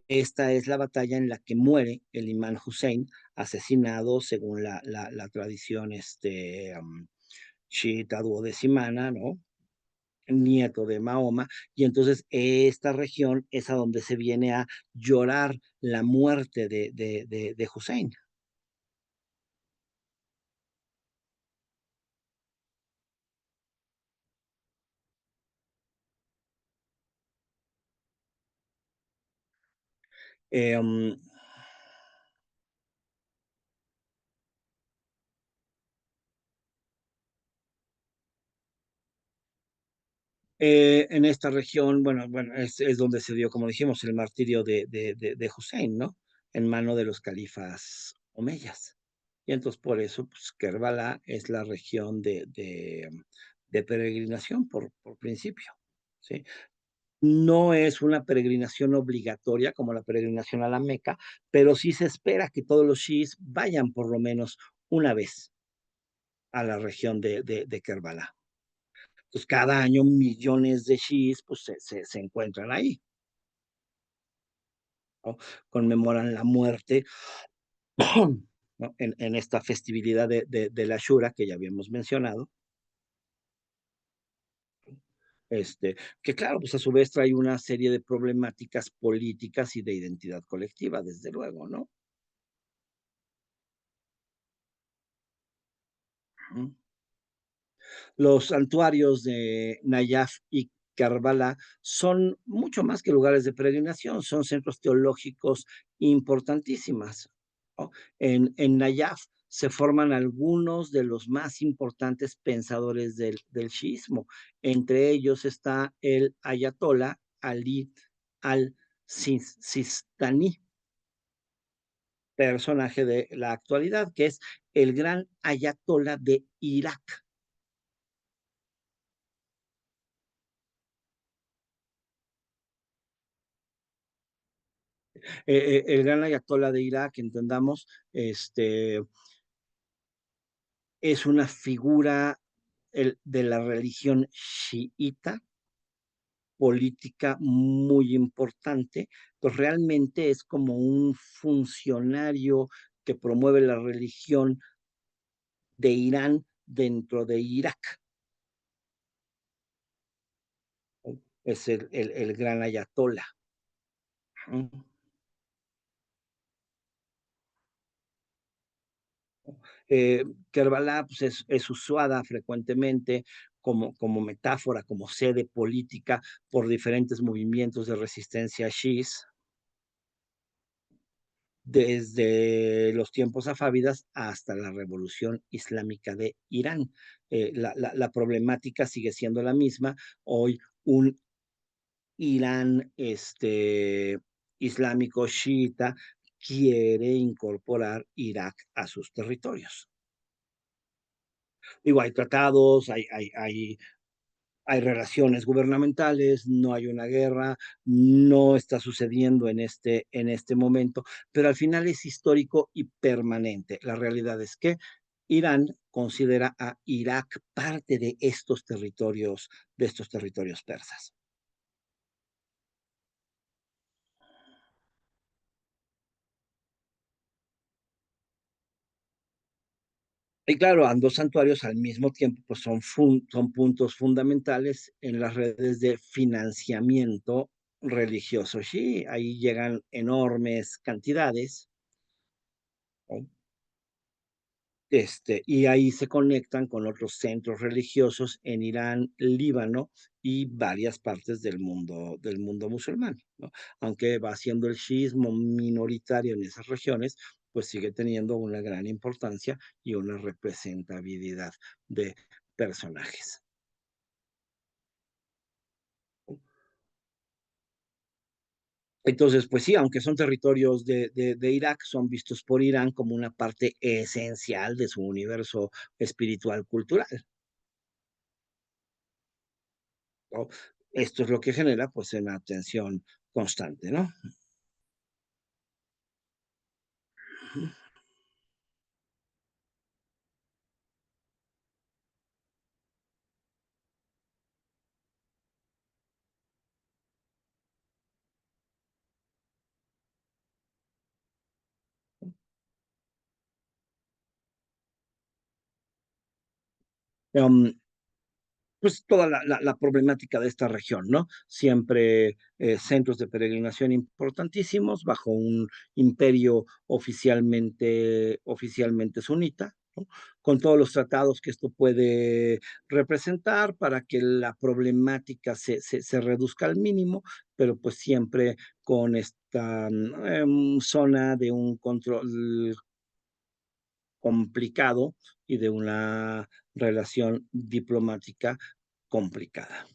Esta es la batalla en la que muere el imán Hussein, asesinado según la tradición chiita duodecimana, ¿no? Nieto de Mahoma, y entonces esta región es a donde se viene a llorar la muerte de Hussein. Eh, um, en esta región, bueno, es donde se dio, como dijimos, el martirio de Hussein, ¿no? En mano de los califas omeyas. Y entonces por eso, pues, Kerbala es la región de peregrinación por principio, ¿sí? No es una peregrinación obligatoria como la peregrinación a la Meca, pero sí se espera que todos los chiíes vayan por lo menos una vez a la región de Kerbala. Pues cada año millones de chiíes pues, se encuentran ahí, ¿no? Conmemoran la muerte, ¿no? En esta festividad de la Shura que ya habíamos mencionado, que claro, pues a su vez trae una serie de problemáticas políticas y de identidad colectiva, desde luego, ¿no? Ujú. Los santuarios de Nayaf y Karbala son mucho más que lugares de peregrinación, son centros teológicos importantísimas, ¿no? En Nayaf se forman algunos de los más importantes pensadores del chiismo. Entre ellos está el ayatollah Ali al-Sistani, personaje de la actualidad, que es el gran ayatollah de Irak. El gran ayatollah de Irak, entendamos, es una figura de la religión chiita, política muy importante, pues realmente es como un funcionario que promueve la religión de Irán dentro de Irak, ¿no? Es el gran ayatollah. Eh, Kerbala pues, es usada frecuentemente como metáfora, como sede política por diferentes movimientos de resistencia chiíes desde los tiempos safávidas hasta la Revolución Islámica de Irán. La problemática sigue siendo la misma. Hoy un Irán islámico chiita quiere incorporar Irak a sus territorios. Digo, hay tratados, hay relaciones gubernamentales, no hay una guerra, no está sucediendo en este momento, pero al final es histórico y permanente. La realidad es que Irán considera a Irak parte de estos territorios persas. Y claro, ambos santuarios al mismo tiempo pues son puntos fundamentales en las redes de financiamiento religioso. Sí, ahí llegan enormes cantidades, ¿no? Y ahí se conectan con otros centros religiosos en Irán, Líbano y varias partes del mundo musulmán, ¿no? Aunque va siendo el chiismo minoritario en esas regiones, pues sigue teniendo una gran importancia y una representabilidad de personajes. Entonces, pues sí, aunque son territorios de Irak, son vistos por Irán como una parte esencial de su universo espiritual cultural, ¿no? Esto es lo que genera, pues, una tensión constante, ¿no? Um, pues toda la problemática de esta región, ¿no? Siempre centros de peregrinación importantísimos bajo un imperio oficialmente sunita, ¿no? Con todos los tratados que esto puede representar para que la problemática se reduzca al mínimo, pero pues siempre con esta zona de un control complicado y de una relación diplomática complicada,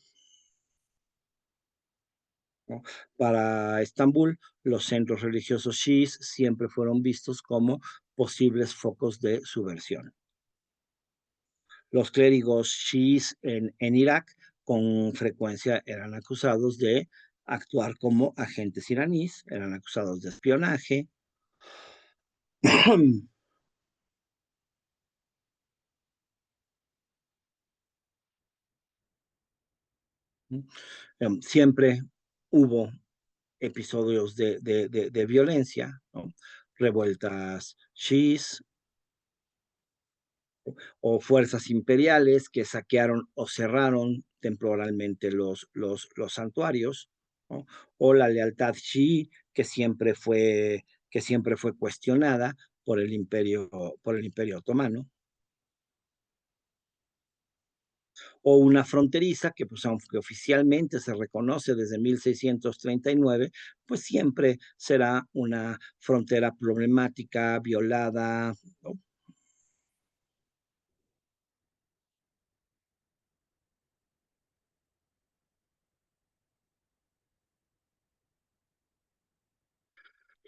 ¿no? Para Estambul, los centros religiosos chiíes siempre fueron vistos como posibles focos de subversión. Los clérigos chiíes en Irak con frecuencia eran acusados de actuar como agentes iraníes, eran acusados de espionaje. Siempre hubo episodios de violencia, ¿no? Revueltas chiíes o fuerzas imperiales que saquearon o cerraron temporalmente los santuarios, ¿no? O la lealtad chií que siempre fue cuestionada por el imperio otomano, o una fronteriza que, pues, aunque oficialmente se reconoce desde 1639, pues siempre será una frontera problemática, violada, ¿no?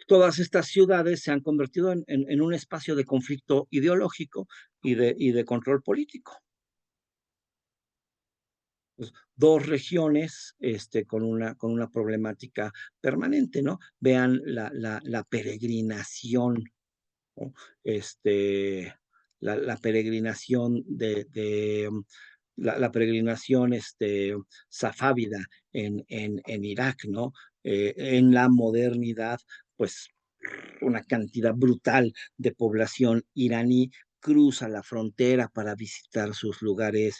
Todas estas ciudades se han convertido en un espacio de conflicto ideológico y de control político. Pues, dos regiones con una problemática permanente, ¿no? Vean la peregrinación, ¿no? Este, la peregrinación la peregrinación safávida en Irak, ¿no? En la modernidad, pues una cantidad brutal de población iraní cruza la frontera para visitar sus lugares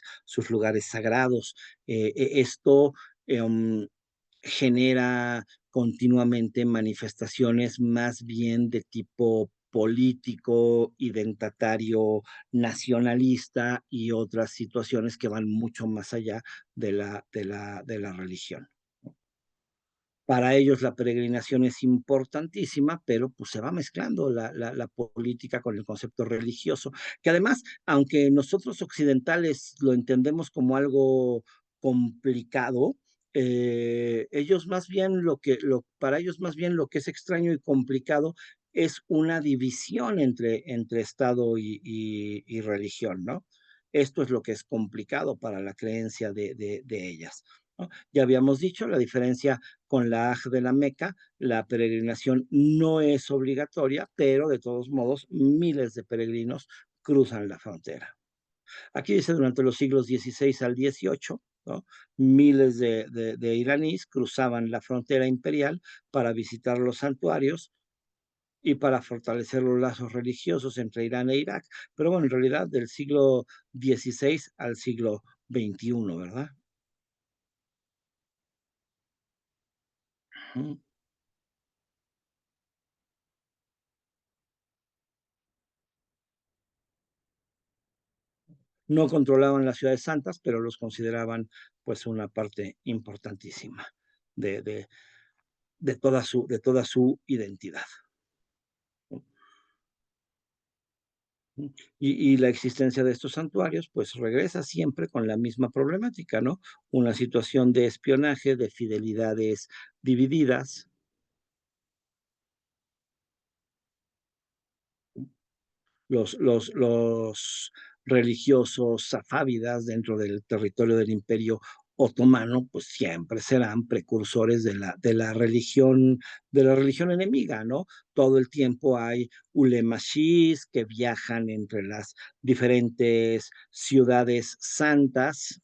sagrados. Esto genera continuamente manifestaciones más bien de tipo político, identatario, nacionalista y otras situaciones que van mucho más allá de la religión. Para ellos la peregrinación es importantísima, pero pues se va mezclando la política con el concepto religioso, que además, aunque nosotros occidentales lo entendemos como algo complicado, ellos más bien para ellos más bien lo que es extraño y complicado es una división entre Estado y religión, ¿no? Esto es lo que es complicado para la creencia de ellas, ¿no? Ya habíamos dicho la diferencia con la Haj de la Meca, la peregrinación no es obligatoria, pero de todos modos miles de peregrinos cruzan la frontera. Aquí dice durante los siglos XVI al XVIII, ¿no? Miles de iraníes cruzaban la frontera imperial para visitar los santuarios y para fortalecer los lazos religiosos entre Irán e Irak. Pero bueno, en realidad del siglo XVI al siglo XXI, ¿verdad? Mm. No controlaban las ciudades santas, pero los consideraban pues una parte importantísima de, de, de toda su identidad. Y la existencia de estos santuarios, pues regresa siempre con la misma problemática, ¿no? Una situación de espionaje, de fidelidades divididas. Los religiosos safávidas dentro del territorio del Imperio Otomano, pues siempre serán precursores de la religión enemiga, ¿no? Todo el tiempo hay ulemashis que viajan entre las diferentes ciudades santas,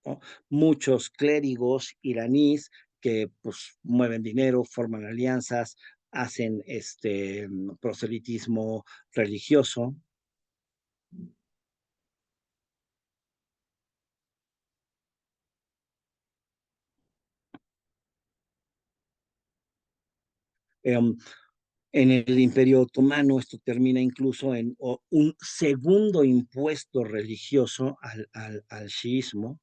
¿no? Muchos clérigos iraníes que pues mueven dinero, forman alianzas, hacen proselitismo religioso. Eh, en el Imperio Otomano esto termina incluso en un segundo impuesto religioso al chiismo.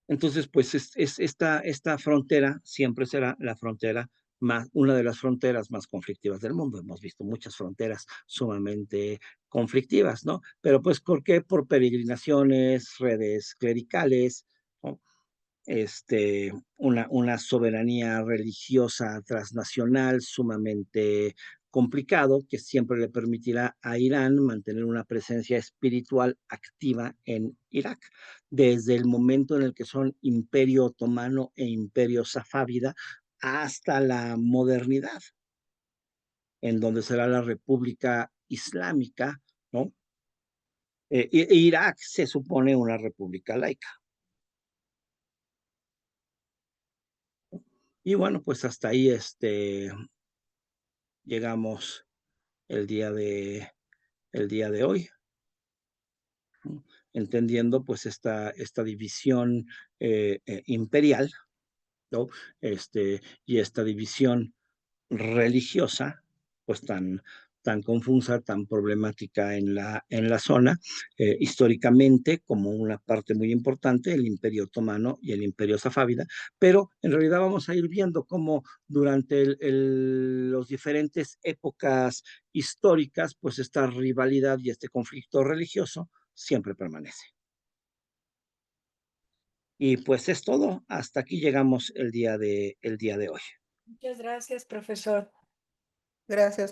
Entonces, pues esta frontera siempre será una de las fronteras más conflictivas del mundo. Hemos visto muchas fronteras sumamente conflictivas, ¿no? Pero pues, ¿por qué? Por peregrinaciones, redes clericales, ¿no? Una soberanía religiosa transnacional sumamente complicado que siempre le permitirá a Irán mantener una presencia espiritual activa en Irak, desde el momento en el que son imperio otomano e imperio safávida hasta la modernidad, en donde será la República Islámica, ¿no? Irak se supone una república laica. Y bueno, pues hasta ahí llegamos el día de, el día de hoy, ¿no? Entendiendo pues esta división imperial, ¿no? Y esta división religiosa, pues tan confusa, tan problemática en la zona, históricamente como una parte muy importante, el Imperio Otomano y el Imperio Safávida, pero en realidad vamos a ir viendo cómo durante los diferentes épocas históricas, pues esta rivalidad y este conflicto religioso siempre permanece. Y pues es todo, hasta aquí llegamos el día de hoy. Muchas gracias, profesor. Gracias.